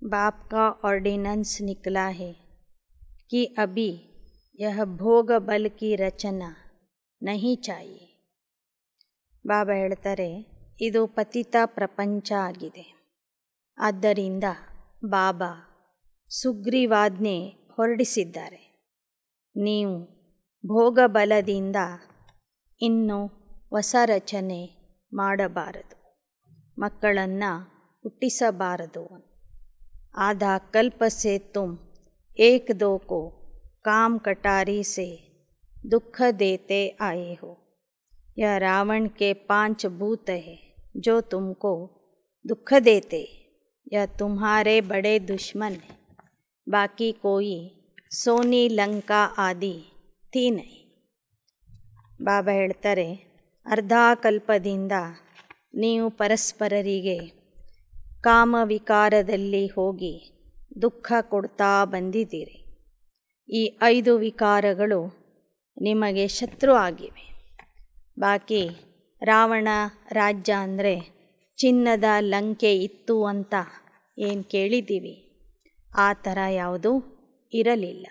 बाप का ऑर्डिनेंस निकला है कि अभी यह भोग बल की रचना नहीं चाहिए. ಬಾಬಾ ಹೇಳ್ತಾರೆ, ಇದು ಪತಿತ ಪ್ರಪಂಚ ಆಗಿದೆ. ಆದ್ದರಿಂದ ಬಾಬಾ ಸುಗ್ರೀವಾಜ್ಞೆ ಹೊರಡಿಸಿದ್ದಾರೆ. ನೀವು ಭೋಗ ಬಲದಿಂದ ಇನ್ನೂ ಹೊಸ ರಚನೆ ಮಾಡಬಾರದು, ಮಕ್ಕಳನ್ನು ಹುಟ್ಟಿಸಬಾರದು. आधा कल्प से तुम एक दो को काम कटारी से दुख देते आए हो. यह रावण के 5 भूत है जो तुमको दुख देते. यह तुम्हारे बड़े दुश्मन है. बाकी कोई सोनी लंका आदि थी नहीं. ಬಾಬಾ ಹೇಳ್ತಾರೆ, ಅರ್ಧ ಕಲ್ಪದಿಂದ ನೀವು ಪರಸ್ಪರರಿಗೆ ಕಾಮವಿಕಾರದಲ್ಲಿ ಹೋಗಿ ದುಃಖ ಕೊಡ್ತಾ ಬಂದಿದ್ದೀರಿ. ಈ 5 ವಿಕಾರಗಳು ನಿಮಗೆ ಶತ್ರು ಆಗಿವೆ. ಬಾಕಿ ರಾವಣ ರಾಜ್ಯ ಅಂದರೆ ಚಿನ್ನದ ಲಂಕೆ ಇತ್ತು ಅಂತ ಏನು ಕೇಳಿದ್ದೀವಿ, ಆ ಥರ ಯಾವುದೂ ಇರಲಿಲ್ಲ.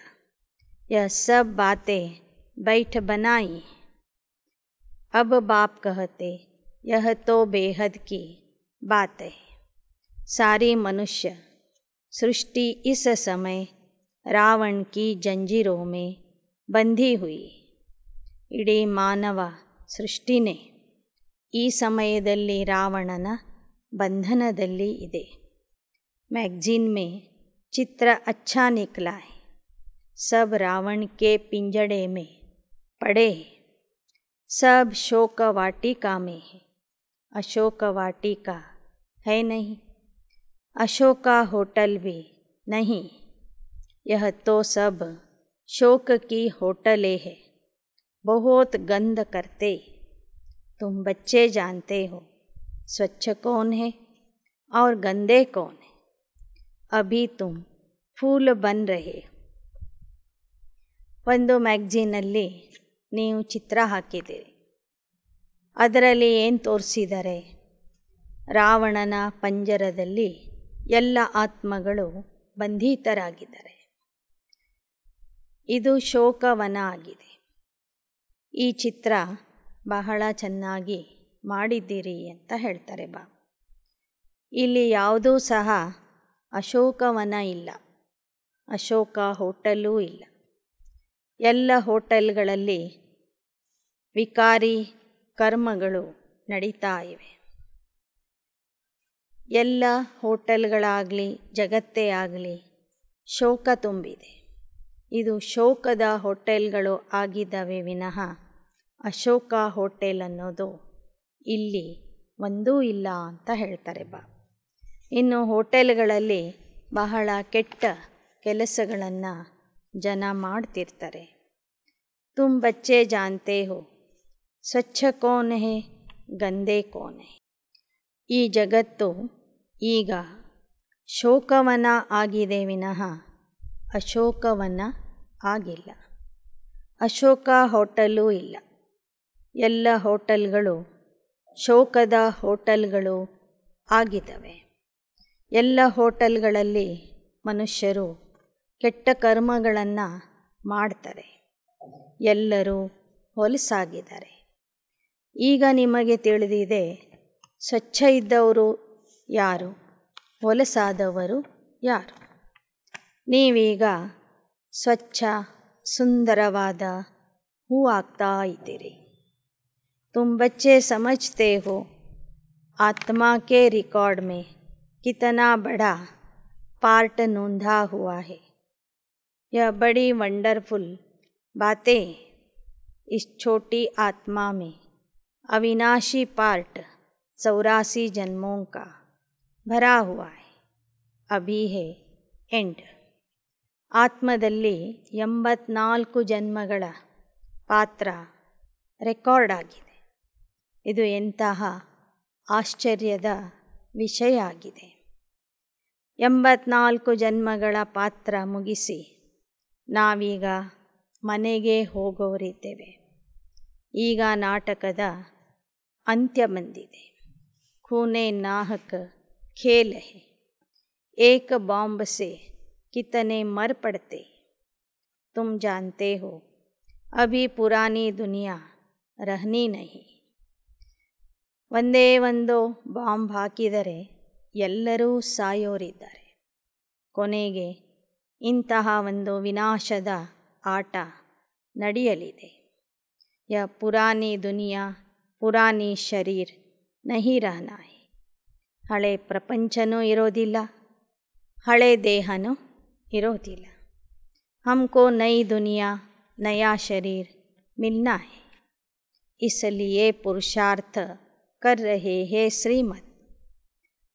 ಯಹ ಸಬ್ ಬಾತೆ ಬೈಠ ಬನಾಯಿ. ಅಬ್ ಬಾಪ್ ಕಹತೆ ಯಹ ತೋ ಬೇಹದ್ ಕಿ ಬಾತ್ ಹೈ. सारी मनुष्य सृष्टि इस समय रावण की जंजीरों में बंधी हुई. ಇಡೀ ಮಾನವ ಸೃಷ್ಟಿನೇ ಈ ಸಮಯದಲ್ಲಿ ರಾವಣನ ಬಂಧನದಲ್ಲಿ ಇದೆ. मैगजीन में चित्र अच्छा निकला है. सब रावण के पिंजड़े में पड़े हैं. सब शोक वाटिका में है. अशोक वाटिका है नहीं. अशोका होटल भी नहीं. यह तो सब शोक की होटलें हैं. बहुत गंद करते. तुम बच्चे जानते हो स्वच्छ कौन है और गंदे कौन है. अभी तुम फूल बन रहे. ಒಂದು ಮ್ಯಾಗ್ಝೀನಲ್ಲಿ ನೀವು ಚಿತ್ರ ಹಾಕಿದ್ದೀರಿ. ಅದರಲ್ಲಿ ಏನು ತೋರಿಸಿದ್ದಾರೆ? ರಾವಣನ ಪಂಜರದಲ್ಲಿ ಎಲ್ಲ ಆತ್ಮಗಳು ಬಂಧಿತರಾಗಿದ್ದಾರೆ. ಇದು ಶೋಕವನ ಆಗಿದೆ. ಈ ಚಿತ್ರ ಬಹಳ ಚೆನ್ನಾಗಿ ಮಾಡಿದ್ದೀರಿ ಅಂತ ಹೇಳ್ತಾರೆ ಬಾಬಾ. ಇಲ್ಲಿ ಯಾವುದೂ ಸಹ ಅಶೋಕವನ ಇಲ್ಲ, ಅಶೋಕ ಹೋಟೆಲ್ಲೂ ಇಲ್ಲ. ಎಲ್ಲ ಹೋಟೆಲ್ಗಳಲ್ಲಿ ವಿಕಾರಿ ಕರ್ಮಗಳು ನಡೀತಾ ಇವೆ. ಎಲ್ಲ ಹೋಟೆಲ್ಗಳಾಗಲಿ ಜಗತ್ತೇ ಆಗಲಿ ಶೋಕ ತುಂಬಿದೆ. ಇದು ಶೋಕದ ಹೋಟೆಲ್ಗಳು ಆಗಿದ್ದಾವೆ ವಿನಃ ಅಶೋಕ ಹೋಟೆಲ್ ಅನ್ನೋದು ಇಲ್ಲಿ ಒಂದೂ ಇಲ್ಲ ಅಂತ ಹೇಳ್ತಾರೆ ಬಾಬಾ. ಇನ್ನು ಹೋಟೆಲ್ಗಳಲ್ಲಿ ಬಹಳ ಕೆಟ್ಟ ಕೆಲಸಗಳನ್ನು ಜನ ಮಾಡ್ತಿರ್ತಾರೆ. ತುಮ್ ಬಚ್ಚೆ ಜಾನ್ತೆ ಹೋ ಸ್ವಚ್ಛ ಕೌನ್ ಹೇ ಗಂದೆ ಕೌನ್ ಹೇ. ಈ ಜಗತ್ತು ಈಗ ಶೋಕವನ ಆಗಿದೆ ವಿನಃ ಅಶೋಕವನ ಆಗಿಲ್ಲ. ಅಶೋಕ ಹೋಟೆಲ್ಲೂ ಇಲ್ಲ. ಎಲ್ಲ ಹೋಟೆಲ್ಗಳು ಶೋಕದ ಹೋಟೆಲ್ಗಳು ಆಗಿದ್ದಾವೆ. ಎಲ್ಲ ಹೋಟೆಲ್ಗಳಲ್ಲಿ ಮನುಷ್ಯರು ಕೆಟ್ಟ ಕರ್ಮಗಳನ್ನು ಮಾಡ್ತಾರೆ. ಎಲ್ಲರೂ ಹೊಲಸಾಗಿದ್ದಾರೆ. ಈಗ ನಿಮಗೆ ತಿಳಿದಿದೆ ಸ್ವಚ್ಛ ಇದ್ದವರು ಯಾರು, ಹೊಲಸಾದವರು ಯಾರು. ನೀವೀಗ ಸ್ವಚ್ಛ ಸುಂದರವಾದ ಹೂ ಆಗ್ತಾ ಇದ್ದೀರಿ. तुम बच्चे समझते हो आत्मा के रिकॉर्ड में कितना बड़ा पार्ट नोंधा हुआ है. यह बड़ी वंडरफुल बातें इस छोटी आत्मा में अविनाशी पार्ट 84 जन्मों का भरा हुआ है. अभी है ಎಂಡ್. ಆತ್ಮದಲ್ಲಿ 84 ಜನ್ಮಗಳ ಪಾತ್ರ ರೆಕಾರ್ಡ್ ಆಗಿದೆ. ಇದು ಎಂತಹ ಆಶ್ಚರ್ಯದ ವಿಷಯ ಆಗಿದೆ. 84 ಜನ್ಮಗಳ ಪಾತ್ರ ಮುಗಿಸಿ ನಾವೀಗ ಮನೆಗೆ ಹೋಗೋರಿದ್ದೇವೆ. ಈಗ ನಾಟಕದ ಅಂತ್ಯ ಬಂದಿದೆ. ಖೂನೆ ನಾಹಕ್ ಖೇಲ್ ಹೈ, ಏಕ ಬಾಂಬ್ ಸೆ ಕಿತನೆ ಮರ್ ಪಡ್ತೆ, ತುಮ್ ಜಾನ್ತೆ ಹೋ ಅಭಿ ಪುರಾನಿ ದುನಿಯಾ ರಹನಿ ನಹಿ. ಒಂದೇ ಒಂದು ಬಾಂಬ್ ಹಾಕಿದರೆ ಎಲ್ಲರೂ ಸಾಯೋರಿದ್ದಾರೆ. ಕೊನೆಗೆ ಇಂತಹ ಒಂದು ವಿನಾಶದ ಆಟ ನಡೆಯಲಿದೆ. ಯ ಪುರಾನಿ ದುನಿಯಾ ಪುರಾನಿ ಶರೀರ್ ನಹಿ ರಹನಾ ಹೈ. ಹಳೆ ಪ್ರಪಂಚನೂ ಇರೋದಿಲ್ಲ, ಹಳೆ ದೇಹನೂ ಇರೋದಿಲ್ಲ. हमको नई दुनिया नया शरीर मिलना है, इसलिए पुरुषार्थ कर रहे हैं ಶ್ರೀಮತ್.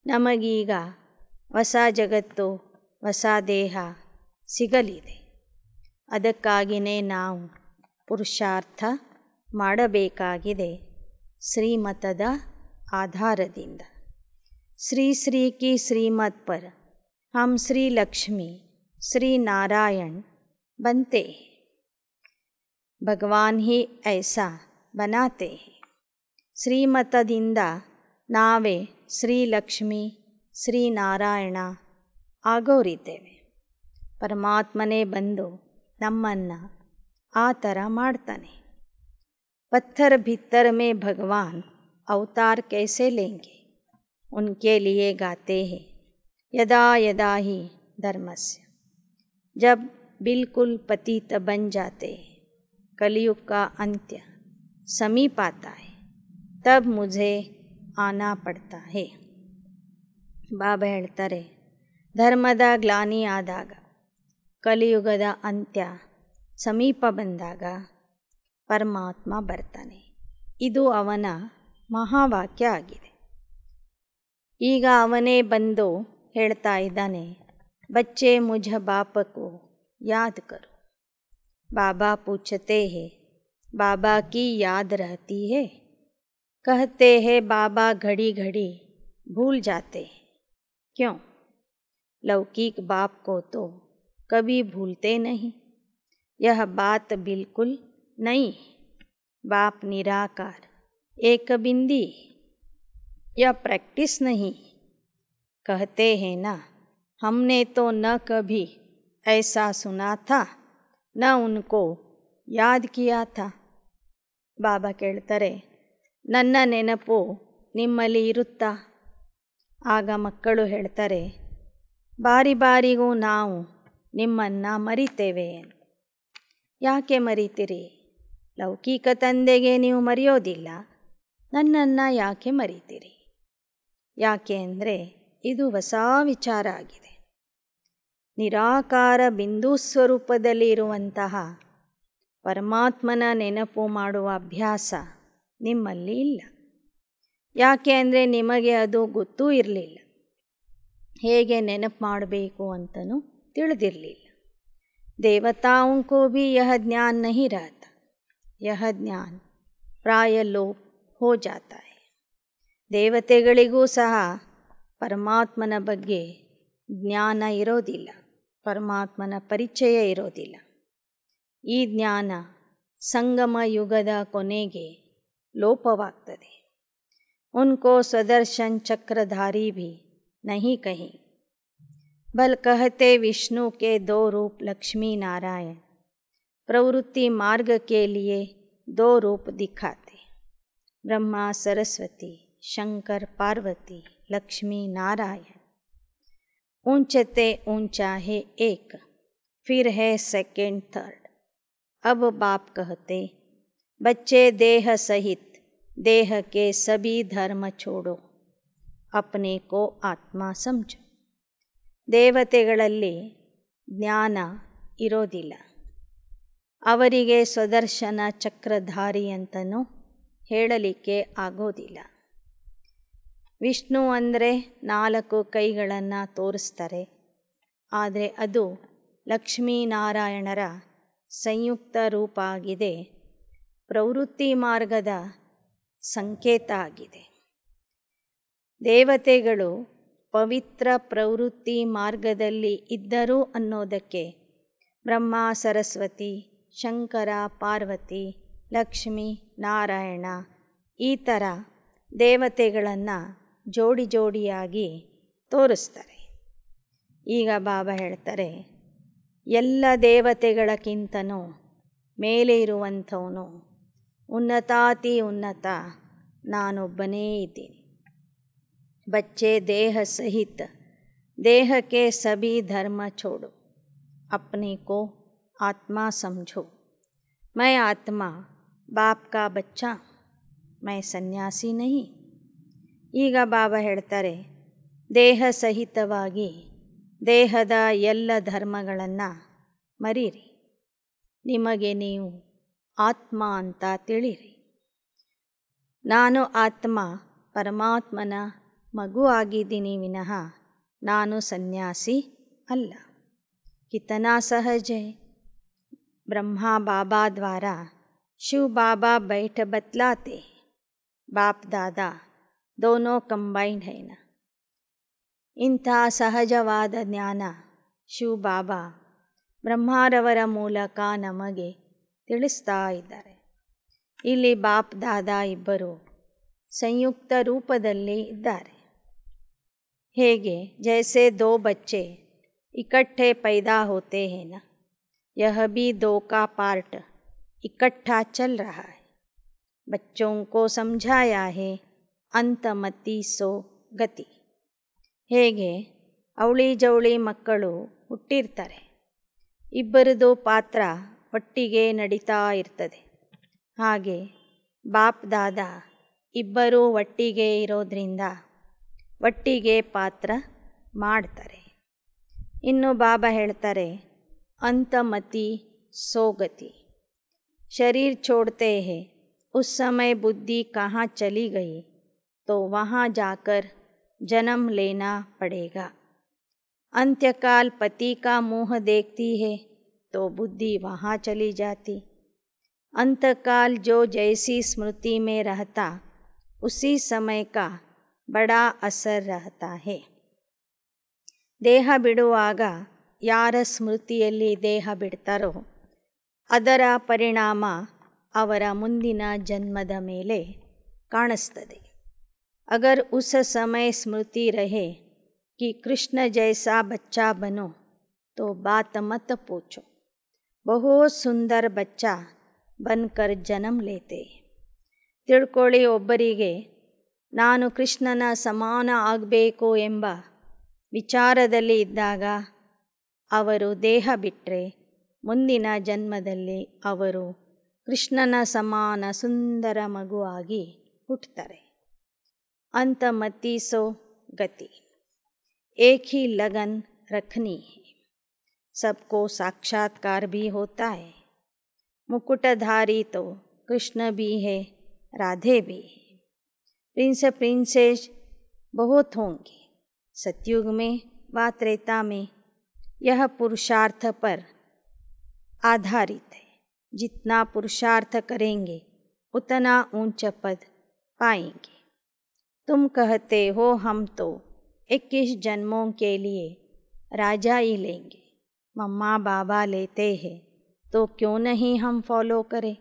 ನಮಗೀಗ ಹೊಸ ಜಗತ್ತು, ಹೊಸ ದೇಹ ಸಿಗಲಿದೆ. ಅದಕ್ಕಾಗಿಯೇ ನಾವು ಪುರುಷಾರ್ಥ ಮಾಡಬೇಕಾಗಿದೆ ಶ್ರೀಮತದ ಆಧಾರದಿಂದ. ಶ್ರೀ ಶ್ರೀ ಕಿ ಶ್ರೀಮತ್ ಪರ್ ಹಮ್ ಶ್ರೀ ಲಕ್ಷ್ಮೀ ಶ್ರೀ ನಾರಾಯಣ್ बनते हैं. ಭಗವಾನ್ ಹಿ ಐಸಾ ಬನಾತೆ ಹೈ. ಶ್ರೀಮತದಿಂದ ನಾವೇ ಶ್ರೀಲಕ್ಷ್ಮಿ ಶ್ರೀನಾರಾಯಣ ಆಗೋರಿದ್ದೇವೆ. ಪರಮಾತ್ಮನೇ ಬಂದು ನಮ್ಮನ್ನು ಆ ಥರ ಮಾಡ್ತಾನೆ. ಪತ್ಥರ್ ಭಿತ್ತರ್ ಮೇ ಭಗವಾನ್ ಅವತಾರ್ ಕೈಸೆ ಲೇಂಗೆ, ಉನ್ಕೆ ಲಿಯೇ ಗಾತೆ ಹೈ ಯದಾ ಯದಾ ಹಿ ಧರ್ಮಸ್ಯ. ಜಬ್ बिल्कुल पतित बन जाते हैं, कलयुग का अंत्य समीप आता है, तब मुझे आना पड़ता है. ಬಾಬಾ ಹೇಳ್ತಾರೆ, ಧರ್ಮದ ಗ್ಲಾನಿ ಆದಾಗ, ಕಲಿಯುಗದ ಅಂತ್ಯ ಸಮೀಪ ಬಂದಾಗ ಪರಮಾತ್ಮ ಬರ್ತಾನೆ. ಇದು ಅವನ ಮಹಾವಾಕ್ಯ ಆಗಿದೆ. ಈಗ ಅವನೇ ಬಂದು ಹೇಳ್ತಾ ಇದ್ದಾನೆ, ಬಚ್ಚೆ ಮುझ बाप को याद करो. बाबा पूछते हैं, बाबा की याद रहती है? कहते हैं बाबा घड़ी घड़ी भूल जाते हैं. क्यों? लौकिक बाप को तो कभी भूलते नहीं. यह बात बिल्कुल नहीं. बाप निराकार एक बिंदी, यह प्रैक्टिस नहीं. कहते हैं ना, हमने तो न कभी ऐसा सुना था, न उनको याद किया था. ಬಾಬಾ ಕೇಳ್ತಾರೆ, ನನ್ನ ನೆನಪು ನಿಮ್ಮಲ್ಲಿ ಇರುತ್ತಾ? ಆಗ ಮಕ್ಕಳು ಹೇಳ್ತಾರೆ, ಬಾರಿ ಬಾರಿಗೂ ನಾವು ನಿಮ್ಮನ್ನು ಮರಿತೇವೆ. ಯಾಕೆ ಮರಿತೀರಿ? ಲೌಕಿಕ ತಂದೆಗೆ ನೀವು ಮರೆಯೋದಿಲ್ಲ, ನನ್ನನ್ನು ಯಾಕೆ ಮರಿತೀರಿ? ಯಾಕೆ ಅಂದರೆ ಇದು ಹೊಸ ವಿಚಾರ ಆಗಿದೆ. ನಿರಾಕಾರ ಬಿಂದು ಸ್ವರೂಪದಲ್ಲಿ ಇರುವಂತಹ ಪರಮಾತ್ಮನ ನೆನಪು ಮಾಡುವ ಅಭ್ಯಾಸ ನಿಮ್ಮಲ್ಲಿ ಇಲ್ಲ. ಯಾಕೆ ಅಂದರೆ ನಿಮಗೆ ಅದು ಗೊತ್ತೂ ಇರಲಿಲ್ಲ. ಹೇಗೆ ನೆನಪು ಮಾಡಬೇಕು ಅಂತಲೂ ತಿಳಿದಿರಲಿಲ್ಲ. ದೇವತಾओं को भी यह ज्ञान नहीं रहता. यह ज्ञान प्राय लोप हो जाता है. ದೇವತೆಗಳಿಗೂ ಸಹ ಪರಮಾತ್ಮನ ಬಗ್ಗೆ ಜ್ಞಾನ ಇರೋದಿಲ್ಲ, ಪರಮಾತ್ಮನ ಪರಿಚಯ ಇರೋದಿಲ್ಲ. ಈ ಜ್ಞಾನ ಸಂಗಮ ಯುಗದ ಕೊನೆಗೆ ಲೋಪವಾಗ್ತದೆ. ಉನ್ಕೋ ಸ್ವದರ್ಶನ್ ಚಕ್ರಧಾರಿ ಭಿ ನಹಿ ಕಹಿ, ಬಲ್ ಕಹತೆ ವಿಷ್ಣು ಕೆ ದೋ ರೂಪ ಲಕ್ಷ್ಮೀ ನಾರಾಯಣ. ಪ್ರವೃತ್ತಿ ಮಾರ್ಗ ಕೆ ಲಿಯೇ ದೋ ರೂಪ ದಿಖಾತೆ, ಬ್ರಹ್ಮ ಸರಸ್ವತಿ शंकर पार्वती लक्ष्मी नारायण. ऊंचते ऊंचा है एक, फिर है सेकंड थर्ड. अब बाप कहते, बच्चे देह सहित देह के सभी धर्म छोड़ो, अपने को आत्मा समझो. ದೇವತೆಗಳಲ್ಲಿ ಜ್ಞಾನ ಇರೋದಿಲ್ಲ. ಅವರಿಗೆ ಸ್ವದರ್ಶನ ಚಕ್ರಧಾರಿ ಅಂತಲೂ ಹೇಳಲಿಕ್ಕೆ ಆಗೋದಿಲ್ಲ. ವಿಷ್ಣು ಅಂದರೆ 4 ಕೈಗಳನ್ನು ತೋರಿಸ್ತಾರೆ, ಆದರೆ ಅದು ಲಕ್ಷ್ಮೀನಾರಾಯಣರ ಸಂಯುಕ್ತ ರೂಪ ಆಗಿದೆ, ಪ್ರವೃತ್ತಿ ಮಾರ್ಗದ ಸಂಕೇತ ಆಗಿದೆ. ದೇವತೆಗಳು ಪವಿತ್ರ ಪ್ರವೃತ್ತಿ ಮಾರ್ಗದಲ್ಲಿ ಇದ್ದರು ಅನ್ನೋದಕ್ಕೆ ಬ್ರಹ್ಮ, ಸರಸ್ವತಿ, ಶಂಕರ, ಪಾರ್ವತಿ, ಲಕ್ಷ್ಮೀ, ನಾರಾಯಣ ಈ ಥರ ದೇವತೆಗಳನ್ನು ಜೋಡಿ ಜೋಡಿಯಾಗಿ ತೋರಿಸ್ತಾರೆ. ಈಗ ಬಾಬಾ ಹೇಳ್ತಾರೆ, ಎಲ್ಲ ದೇವತೆಗಳಕ್ಕಿಂತನೂ ಮೇಲೆ ಇರುವಂಥವನು, ಉನ್ನತಾತಿ ಉನ್ನತ ನಾನೊಬ್ಬನೇ ಇದ್ದೀನಿ. बच्चे देह सहित देह के सभी धर्म छोड़ो, अपने को आत्मा समझो. मैं आत्मा बाप का बच्चा, मैं सन्यासी नहीं. ಈಗ ಬಾಬಾ ಹೇಳ್ತಾರೆ, ದೇಹ ಸಹಿತವಾಗಿ ದೇಹದ ಎಲ್ಲ ಧರ್ಮಗಳನ್ನು ಮರೀರಿ, ನಿಮಗೆ ನೀವು ಆತ್ಮ ಅಂತ ತಿಳಿರಿ. ನಾನು ಆತ್ಮ ಪರಮಾತ್ಮನ ಮಗು ಆಗಿದ್ದೀನಿ ವಿನಃ ನಾನು ಸನ್ಯಾಸಿ ಅಲ್ಲ. ಕಿತನಾ ಸಹಜ है. ब्रह्मा बाबा द्वारा शिव बाबा बैठ बतलाते, बाप दादा दोनों ಕಂಬೈನ್ಡ್ है ना. ಇಂಥ ಸಹಜವಾದ ಜ್ಞಾನ ಶಿವ ಬಾಬಾ ಬ್ರಹ್ಮಾರವರ ಮೂಲಕ ನಮಗೆ ತಿಳಿಸ್ತಾ ಇದ್ದಾರೆ. ಇಲ್ಲಿ ಬಾಪ್ ದಾದಾ ಇಬ್ಬರು ಸಂಯುಕ್ತ ರೂಪದಲ್ಲಿ ಇದ್ದಾರೆ. ಹೇಗೆ जैसे दो बच्चे इकट्ठे पैदा होते हैं ना, यह भी दो का पार्ट इकट्ठा चल रहा है. बच्चों को समझाया है अंतमति सो गति. ಹೇಗೆ ಅವಳಿ ಜವಳಿ ಮಕ್ಕಳು ಹುಟ್ಟಿರ್ತಾರೆ, ಇಬ್ಬರದು ಪಾತ್ರ ಒಟ್ಟಿಗೆ ನಡೀತಾ ಇರ್ತದೆ. ಹಾಗೆ ಬಾಪ್ ದಾದಾ ಇಬ್ಬರೂ ಒಟ್ಟಿಗೆ ಇರೋದ್ರಿಂದ ಒಟ್ಟಿಗೆ ಪಾತ್ರ ಮಾಡ್ತಾರೆ. ಇನ್ನು ಬಾಬಾ ಹೇಳ್ತಾರೆ, अंतमति सो गति. शरीर छोड़ते हैं उस समय बुद्धि कहाँ चली गई तो वहाँ जाकर जन्म लेना पड़ेगा. अंत्यकाल पति का मुँह देखती है तो बुद्धि वहाँ चली जाती. अंतकाल जो जैसी स्मृति में रहता उसी समय का बड़ा असर रहता है. ದೇಹ ಬಿಡುವಾಗ ಯಾರ ಸ್ಮೃತಿಯಲ್ಲಿ ದೇಹ ಬಿಡ್ತಾರೋ ಅದರ ಪರಿಣಾಮ ಅವರ ಮುಂದಿನ ಜನ್ಮದ ಮೇಲೆ ಕಾಣಿಸ್ತದೆ. ಅಗರ್ ಉಸ್ ಸಮಯ ಸ್ಮೃತಿ ರಹೆ कि कृष्ण जैसा बच्चा बनो तो बात मत पूछो, बहुत सुंदर बच्चा बनकर जन्म लेते. ತಿಳ್ಕೊಳ್ಳಿ, ಒಬ್ಬರಿಗೆ ನಾನು ಕೃಷ್ಣನ ಸಮಾನ ಆಗಬೇಕು ಎಂಬ ವಿಚಾರದಲ್ಲಿ ಇದ್ದಾಗ ಅವರು ದೇಹ ಬಿಟ್ಟರೆ ಮುಂದಿನ ಜನ್ಮದಲ್ಲಿ ಅವರು ಕೃಷ್ಣನ ಸಮಾನ ಸುಂದರ ಮಗುವಾಗಿ ಹುಟ್ಟುತ್ತಾರೆ. अंतमति सो गति. एक ही लगन रखनी है. सबको साक्षात्कार भी होता है. मुकुटधारी तो कृष्ण भी है, राधे भी है. प्रिंस प्रिंसेस बहुत होंगे सतयुग में व त्रेता में. यह पुरुषार्थ पर आधारित है. जितना पुरुषार्थ करेंगे उतना ऊंचा पद पाएंगे. तुम कहते हो हम तो 21 जन्मों के लिए राजा ही लेंगे. मम्मा बाबा लेते हैं तो क्यों नहीं हम फॉलो करें.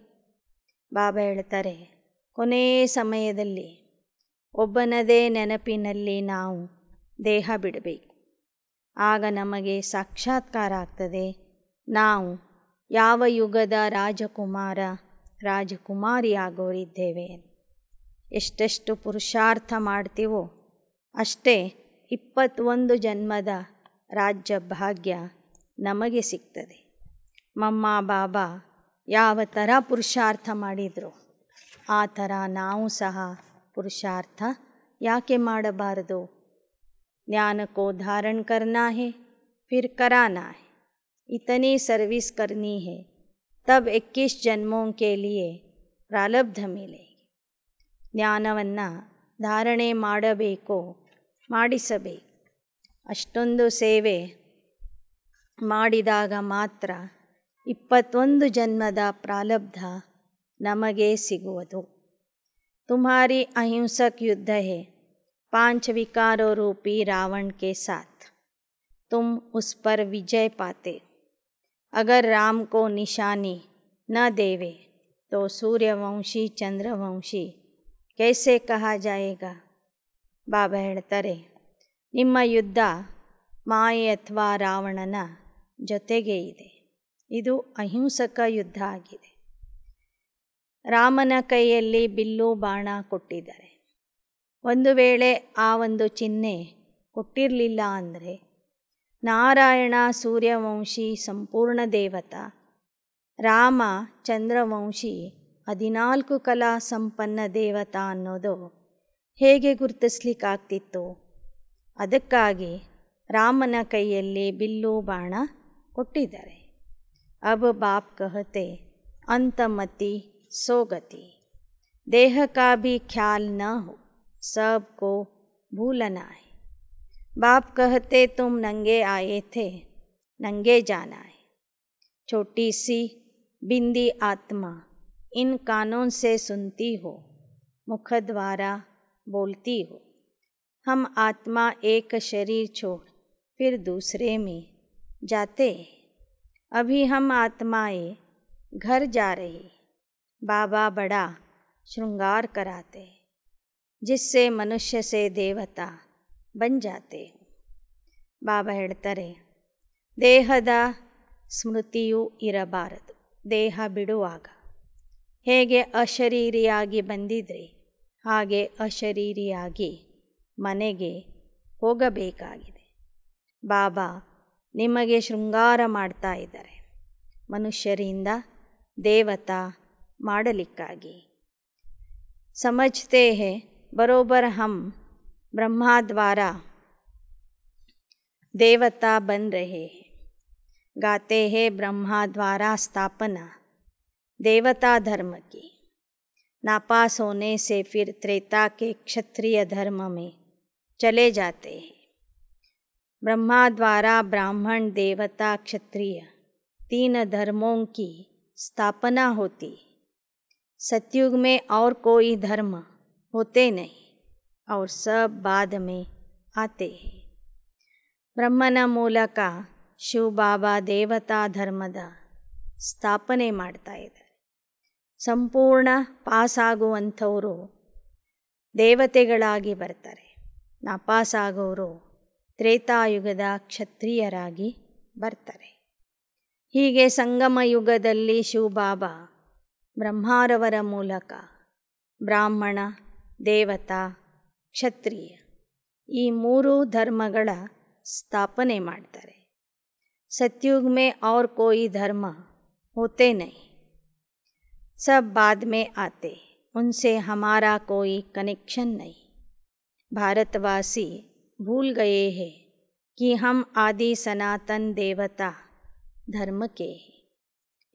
ಬಾಬಾ ಹೇಳ್ತಾರೆ, ಕೊನೆಯ ಸಮಯದಲ್ಲಿ ಒಬ್ಬನದೇ ನೆನಪಿನಲ್ಲಿ ನಾವು ದೇಹ ಬಿಡಬೇಕು. ಆಗ ನಮಗೆ ಸಾಕ್ಷಾತ್ಕಾರ ಆಗ್ತದೆ. ನಾವು ಯಾವ ಯುಗದ ರಾಜಕುಮಾರ ರಾಜಕುಮಾರಿ ಆಗೋರಿದ್ದೇವೆ. ಎಷ್ಟೆಷ್ಟು ಪುರುಷಾರ್ಥ ಮಾಡ್ತೀವೋ ಅಷ್ಟೇ 21 ಜನ್ಮದ ರಾಜ್ಯ ಭಾಗ್ಯ ನಮಗೆ ಸಿಗ್ತದೆ. ಮಮ್ಮ ಬಾಬಾ ಯಾವ ಥರ ಪುರುಷಾರ್ಥ ಮಾಡಿದರು ಆ ಥರ ನಾವು ಸಹ ಪುರುಷಾರ್ಥ ಯಾಕೆ ಮಾಡಬಾರದು. ज्ञान को धारण करना है फिर कराना है. इतनी सर्विस करनी है तब 21 जन्मों के लिए ಪ್ರಾರಬ್ಧ मिलेगी. ಜ್ಞಾನವನ್ನು ಧಾರಣೆ ಮಾಡಬೇಕು, ಮಾಡಿಸಬೇಕು. ಅಷ್ಟೊಂದು ಸೇವೆ ಮಾಡಿದಾಗ ಮಾತ್ರ 21 ಜನ್ಮದ ಪ್ರಾರಬ್ಧ ನಮಗೆ ಸಿಗುವುದು. तुम्हारी अहिंसक युद्ध है 5 विकारों रूपी रावण के साथ तुम उस पर विजय पाते। अगर राम को निशानी न देवे तो सूर्यವಂಶಿ ಚಂದ್ರವಂಶಿ कैसे कहा जाएगा? ಬಾಬಾ ಹೇಳ್ತಾರೆ, ನಿಮ್ಮ ಯುದ್ಧ ಮಾಯೆ ಅಥವಾ ರಾವಣನ ಜೊತೆಗೆ ಇದೆ. ಇದು ಅಹಿಂಸಕ ಯುದ್ಧ ಆಗಿದೆ. ರಾಮನ ಕೈಯಲ್ಲಿ ಬಿಲ್ಲು ಬಾಣ ಕೊಟ್ಟಿದ್ದಾರೆ. ಒಂದು ವೇಳೆ ಆ ಒಂದು ಚಿಹ್ನೆ ಕೊಟ್ಟಿರಲಿಲ್ಲ ಅಂದರೆ ನಾರಾಯಣ ಸೂರ್ಯವಂಶಿ ಸಂಪೂರ್ಣ ದೇವತಾ, ರಾಮ ಚಂದ್ರವಂಶಿ 14 ಕಲಾ ಸಂಪನ್ನ ದೇವತಾ ಅನ್ನೋದು ಹೇಗೆ ಗುರುತಿಸ್ಲಿಕ್ಕಾಗ್ತಿತ್ತು? ಅದಕ್ಕಾಗಿ ರಾಮನ ಕೈಯಲ್ಲಿ ಬಿಲ್ಲು ಬಾಣ ಕೊಟ್ಟಿದ್ದಾರೆ. ಅಬ್ ಬಾಪ್ ಕಹತೆ ಅಂತಮತಿ ಸೋಗತಿ, ದೇಹ ಕಾ ಭಿ ಖ್ಯಾಲ್ ನ ಹೋ सब को भूलना है. बाप कहते तुम नंगे आए थे नंगे जाना है. छोटी सी बिंदी आत्मा इन कानों से सुनती हो, मुख द्वारा बोलती हो. हम आत्मा एक शरीर छोड़ फिर दूसरे में जाते हैं. अभी हम आत्माएं घर जा रही. बाबा बड़ा श्रृंगार कराते हैं जिससे ಮನುಷ್ಯ ಸೇ ದೇವತಾ ಬನ್ ಜಾತೆ. ಬಾಬಾ ಹೇಳ್ತಾರೆ, ದೇಹದ ಸ್ಮೃತಿಯೂ ಇರಬಾರದು. ದೇಹ ಬಿಡುವಾಗ ಹೇಗೆ ಅಶರೀರಿಯಾಗಿ ಬಂದಿದ್ರಿ ಹಾಗೆ ಅಶರೀರಿಯಾಗಿ ಮನೆಗೆ ಹೋಗಬೇಕಾಗಿದೆ. ಬಾಬಾ ನಿಮಗೆ ಶೃಂಗಾರ ಮಾಡ್ತಾ ಇದ್ದಾರೆ, ಮನುಷ್ಯರಿಂದ ದೇವತಾ ಮಾಡಲಿಕ್ಕಾಗಿ. समझते हैं बरोबर हम ब्रह्मा द्वारा देवता बन रहे हैं. गाते हैं ब्रह्मा द्वारा स्थापना देवता धर्म की. नापास होने से फिर त्रेता के क्षत्रिय धर्म में चले जाते हैं. ब्रह्मा द्वारा ब्राह्मण देवता क्षत्रिय 3 धर्मों की स्थापना होती. सतयुग में और कोई धर्म होते नहीं और सब बाद में आते हैं. ಬ್ರಹ್ಮನ ಮೂಲಕ ಶಿವ ಬಾಬಾ ದೇವತಾ ಧರ್ಮದ ಸ್ಥಾಪನೆ ಮಾಡ್ತಾ ಇದ್ದಾರೆ. ಸಂಪೂರ್ಣ ಪಾಸಾಗುವಂಥವರು ದೇವತೆಗಳಾಗಿ ಬರ್ತಾರೆ. ನಾಪಾಸಾಗೋರು ತ್ರೇತಾಯುಗದ ಕ್ಷತ್ರಿಯರಾಗಿ ಬರ್ತಾರೆ. ಹೀಗೆ ಸಂಗಮ ಯುಗದಲ್ಲಿ ಶಿವ ಬಾಬಾ ಬ್ರಹ್ಮಾರವರ ಮೂಲಕ ಬ್ರಾಹ್ಮಣ ದೇವತಾ ಕ್ಷತ್ರಿಯ ಈ 3 ಧರ್ಮಗಳ ಸ್ಥಾಪನೆ ಮಾಡ್ತಾರೆ. सतयुग में और कोई धर्म होते नहीं, सब बाद में आते, उनसे हमारा कोई कनेक्शन नहीं. भारतवासी भूल गए हैं कि हम आदि सनातन देवता धर्म के हैं.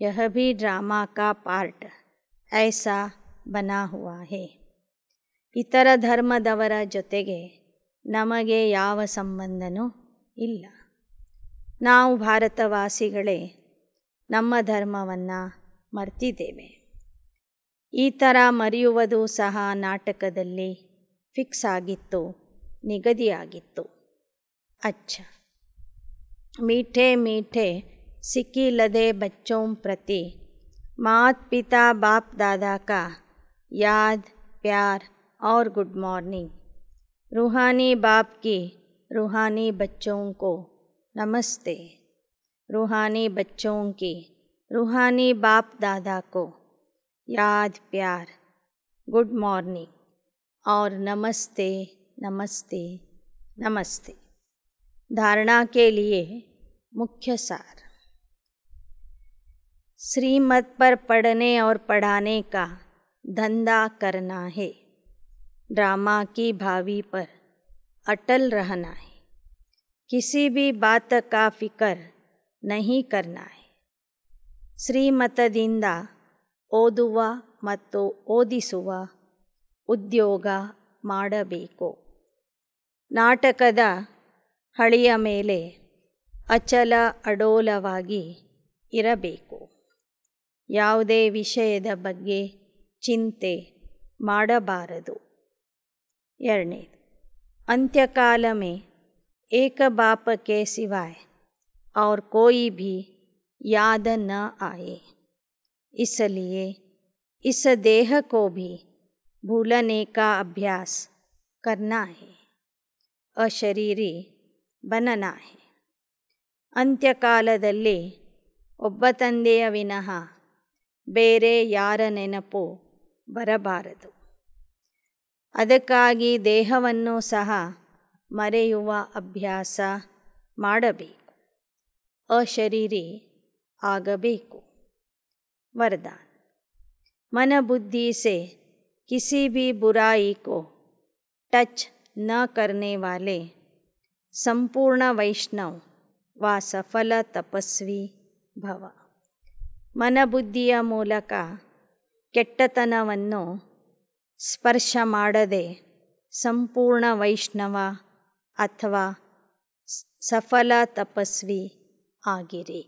यह भी ड्रामा का पार्ट ऐसा बना हुआ है. ಇತರ ಧರ್ಮದವರ ಜೊತೆಗೆ ನಮಗೆ ಯಾವ ಸಂಬಂಧನೂ ಇಲ್ಲ. ನಾವು ಭಾರತವಾಸಿಗಳೇ ನಮ್ಮ ಧರ್ಮವನ್ನು ಮರ್ತಿದ್ದೇವೆ. ಈ ಥರ ಮರೆಯುವುದು ಸಹ ನಾಟಕದಲ್ಲಿ ಫಿಕ್ಸ್ ಆಗಿತ್ತು, ನಿಗದಿಯಾಗಿತ್ತು. ಅಚ್ಚ मीठे मीठे सिक्की लदे बच्चों प्रति मात पिता बाप दादा का याद प्यार और गुड मॉर्निंग. रूहानी बाप की रूहानी बच्चों को नमस्ते. रूहानी बच्चों की रूहानी बाप दादा को याद प्यार गुड मॉर्निंग और नमस्ते नमस्ते नमस्ते. धारणा के लिए मुख्य सार. श्रीमत पर पढ़ने और पढ़ाने का धंधा करना है. ड्रामा की भावी पर अटल रहना है. किसी भी बात का फिक्र नहीं करना है. ಶ್ರೀಮತದಿಂದ ಓದುವ ಮತ್ತು ಓದಿಸುವ ಉದ್ಯೋಗ ಮಾಡಬೇಕು. ನಾಟಕದ ಹಳಿಯ ಮೇಲೆ ಅಚಲ ಅಡೋಲವಾಗಿ ಇರಬೇಕು. ಯಾವುದೇ ವಿಷಯದ ಬಗ್ಗೆ ಚಿಂತೆ ಮಾಡಬಾರದು. 2. अंत्यकाल में एक बाप के सिवाय और कोई भी याद न आए, इसलिए इस देह को भी भूलने का अभ्यास करना है, अशरीरी बनना है. ಅಂತ್ಯಕಾಲದಲ್ಲಿ ಒಬ್ಬ ತಂದೆಯ ವಿನಃ ಬೇರೆ ಯಾರ ನೆನಪು ಬರಬಾರದು. ಅದಕ್ಕಾಗಿ ದೇಹವನ್ನು ಸಹ ಮರೆಯುವ ಅಭ್ಯಾಸ ಮಾಡಬೇಕು, ಅಶರೀರಿ ಆಗಬೇಕು. वरदान. मन बुद्धि से किसी भी बुराई को टच न करने वाले संपूर्ण वैष्णव व सफल तपस्वी भव. ಮನಬುದ್ಧಿಯ ಮೂಲಕ ಕೆಟ್ಟತನವನ್ನು ಸ್ಪರ್ಶ ಮಾಡದೆ ಸಂಪೂರ್ಣ ವೈಷ್ಣವ ಅಥವಾ ಸಫಲ ತಪಸ್ವಿ ಆಗಿರಿ.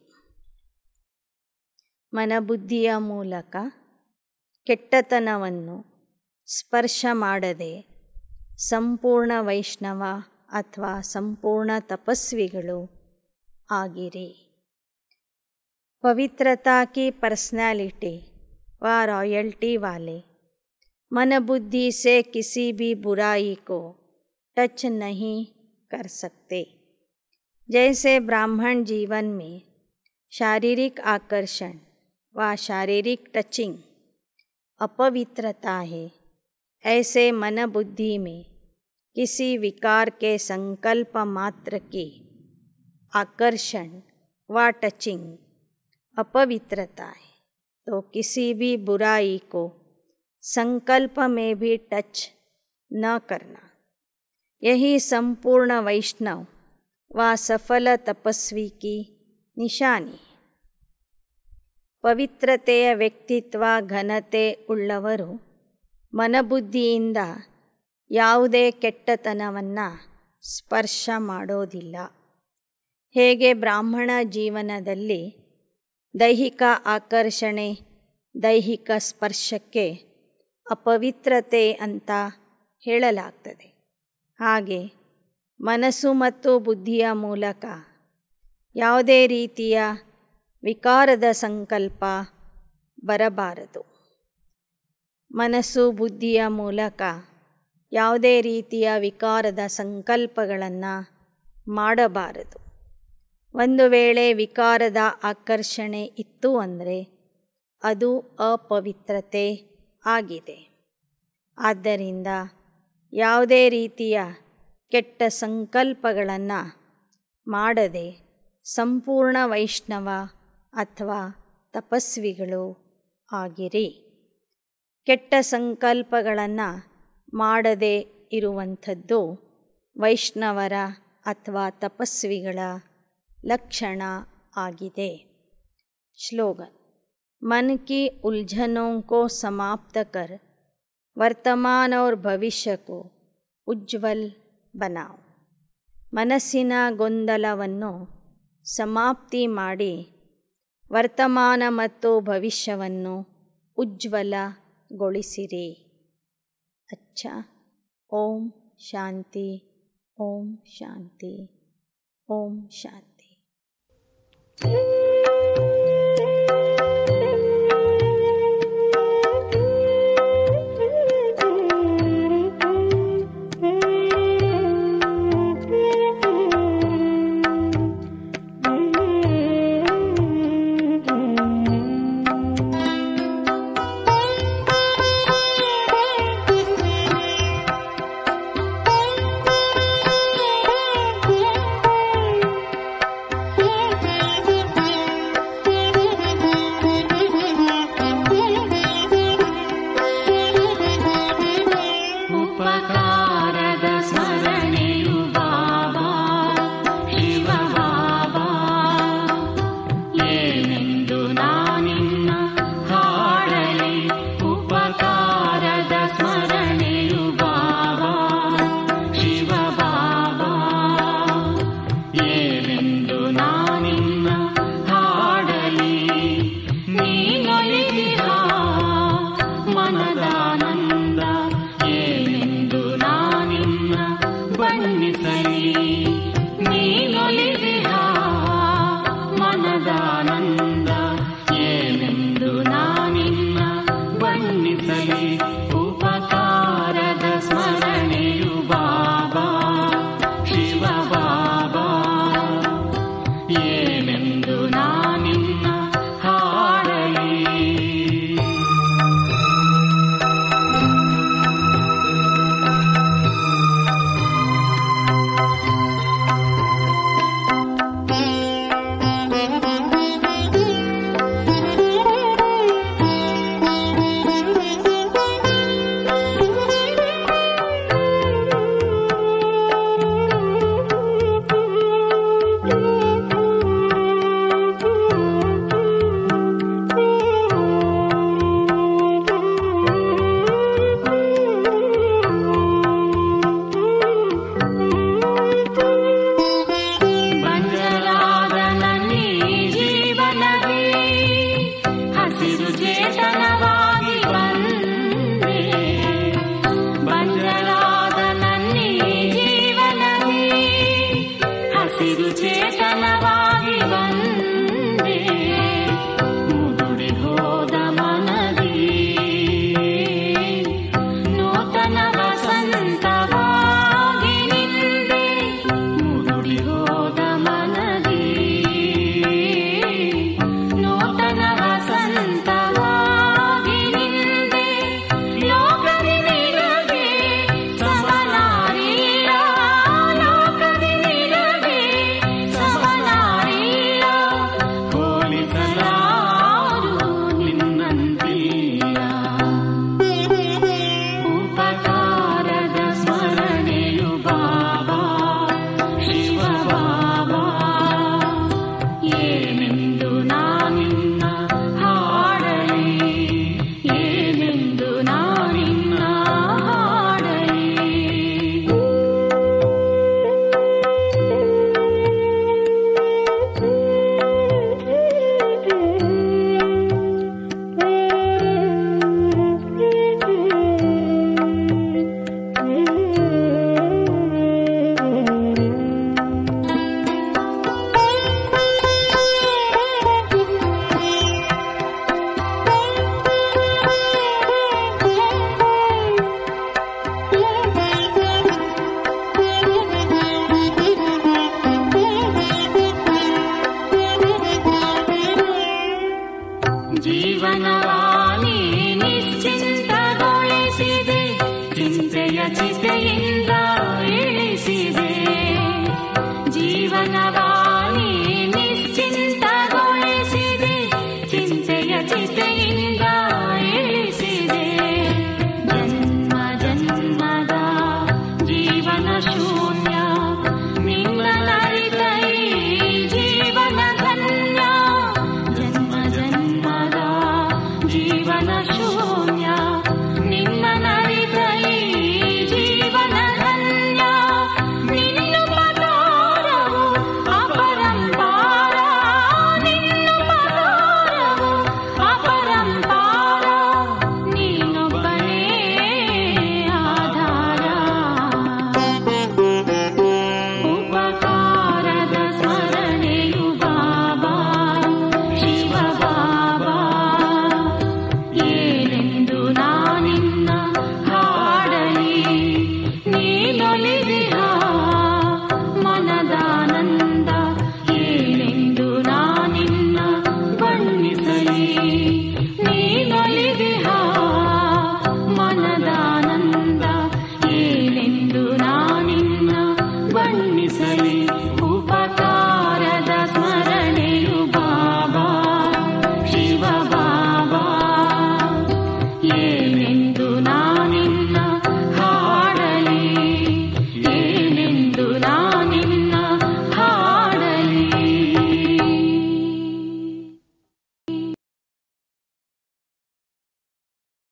ಮನಬುದ್ಧಿಯ ಮೂಲಕ ಕೆಟ್ಟತನವನ್ನು ಸ್ಪರ್ಶ ಮಾಡದೆ ಸಂಪೂರ್ಣ ವೈಷ್ಣವ ಅಥವಾ ಸಂಪೂರ್ಣ ತಪಸ್ವಿಗಳು ಆಗಿರಿ. पवित्रता की पर्सनैलिटी व रॉयल्टी वाले मन बुद्धि से किसी भी बुराई को टच नहीं कर सकते. जैसे ब्राह्मण जीवन में शारीरिक आकर्षण व शारीरिक टचिंग अपवित्रता है, ऐसे मन बुद्धि में किसी विकार के संकल्प मात्र की आकर्षण व टचिंग अपवित्रता है. तो किसी भी बुराई को संकल्प में भी टच न करना, यही संपूर्ण वैष्णव व सफल तपस्वी की निशानी. ಪವಿತ್ರತೆಯ ವ್ಯಕ್ತಿತ್ವ ಘನತೆ ಉಳ್ಳವರು ಮನಬುದ್ಧಿಯಿಂದ ಯಾವುದೇ ಕೆಟ್ಟತನವನ್ನು ಸ್ಪರ್ಶ ಮಾಡೋದಿಲ್ಲ. ಹೇಗೆ ಬ್ರಾಹ್ಮಣ ಜೀವನದಲ್ಲಿ ದೈಹಿಕ ಆಕರ್ಷಣೆ, ದೈಹಿಕ ಸ್ಪರ್ಶಕ್ಕೆ ಅಪವಿತ್ರತೆ ಅಂತ ಹೇಳಲಾಗ್ತದೆ, ಹಾಗೆ ಮನಸ್ಸು ಮತ್ತು ಬುದ್ಧಿಯ ಮೂಲಕ ಯಾವುದೇ ರೀತಿಯ ವಿಕಾರದ ಸಂಕಲ್ಪ ಬರಬಾರದು. ಮನಸ್ಸು ಬುದ್ಧಿಯ ಮೂಲಕ ಯಾವುದೇ ರೀತಿಯ ವಿಕಾರದ ಸಂಕಲ್ಪಗಳನ್ನು ಮಾಡಬಾರದು. ಒಂದು ವೇಳೆ ವಿಕಾರದ ಆಕರ್ಷಣೆ ಇತ್ತು ಅಂದರೆ ಅದು ಅಪವಿತ್ರತೆ ಆಗಿದೆ. ಆದ್ದರಿಂದ ಯಾವುದೇ ರೀತಿಯ ಕೆಟ್ಟ ಸಂಕಲ್ಪಗಳನ್ನು ಮಾಡದೆ ಸಂಪೂರ್ಣ ವೈಷ್ಣವ ಅಥವಾ ತಪಸ್ವಿಗಳು ಆಗಿರಿ. ಕೆಟ್ಟ ಸಂಕಲ್ಪಗಳನ್ನು ಮಾಡದೇ ಇರುವಂಥದ್ದು ವೈಷ್ಣವರ ಅಥವಾ ತಪಸ್ವಿಗಳ लक्षण आಗಿದೆ. श्लोगन. मन की उलझनों को समाप्त कर वर्तमान और भविष्य को उज्ज्वल बनाओ. ಮನಸ್ಸಿನ ಗೊಂದಲವನ್ನು ಸಮಾಪ್ತಿ ಮಾಡಿ ವರ್ತಮಾನ ಮತ್ತು ಭವಿಷ್ಯವನ್ನು ಉಜ್ವಲಗೊಳಿಸಿರಿ. अच्छा. ಓಂ ಶಾಂತಿ. ಓಂ ಶಾಂತಿ. ಓಂ ಶಾಂತಿ. ಬಣ್ಣಿಸಲಿ ಉಪಕಾರದ ಸ್ಮರಣೆಯು ಬಾಬಾ ಶಿವ ಬಾಬಾ. ಏನೆಂದು ನಾನಿನ್ನ ಹಾಡಲಿ. ಜೀವನವಾಣಿ ನಿಶ್ಚಿಂತಗೊಳಿಸಿದೆ, ಚಿಂತೆಯ ಚಿತೆಯಿಂದ ಇಳಿಸಿದೆ. ಜೀವನವಾಣಿ ನಿಶ್ಚಿಂತಗೊಳಿಸಿದೆ, ಚಿಂತೆಯ ಚಿತೆಯಿಂದ ಇಳಿಸಿದೆ. ಜನ್ಮ ಜನ್ಮದ ಜೀವನ ಶೂನ್ಯ ನಿನ್ನಲರಿತ ಈ ಜೀವನ ಧನ್ಯ. ಜನ್ಮ ಜನ್ಮದ ಜೀವನ ಶೂನ್ಯ ನಿನ್ನಲರಿತ ಈ ಜೀವನ ಧನ್ಯ. ನಿನ್ನುಪಕಾರವು ಅಪರಂಪಾರ, ನಿನ್ನುಪಕಾರವು ಅಪರಂಪಾರ. ನೀನೊಬ್ಬನೇ ಆಧಾರ. ಉಪಕಾರದ ಸ್ಮರಣೆಯು ಬಾಬಾ ಶಿವ ಬಾಬಾ. ಏನೆಂದು ನಾನಿನ್ನ ಹಾಡಲಿ. ನೀನೊಲಿದಿಹ ಮನದಾನಂದ. ಏನೆಂದು ನಾನಿನ್ನ ಬಣ್ಣಿಸಲಿ. ನೀನೊಲಿದಿಹ ಮನದಾನಂದ. ಏನೆಂದು ನಾನಿನ್ನ ಬಣ್ಣಿಸಲಿ.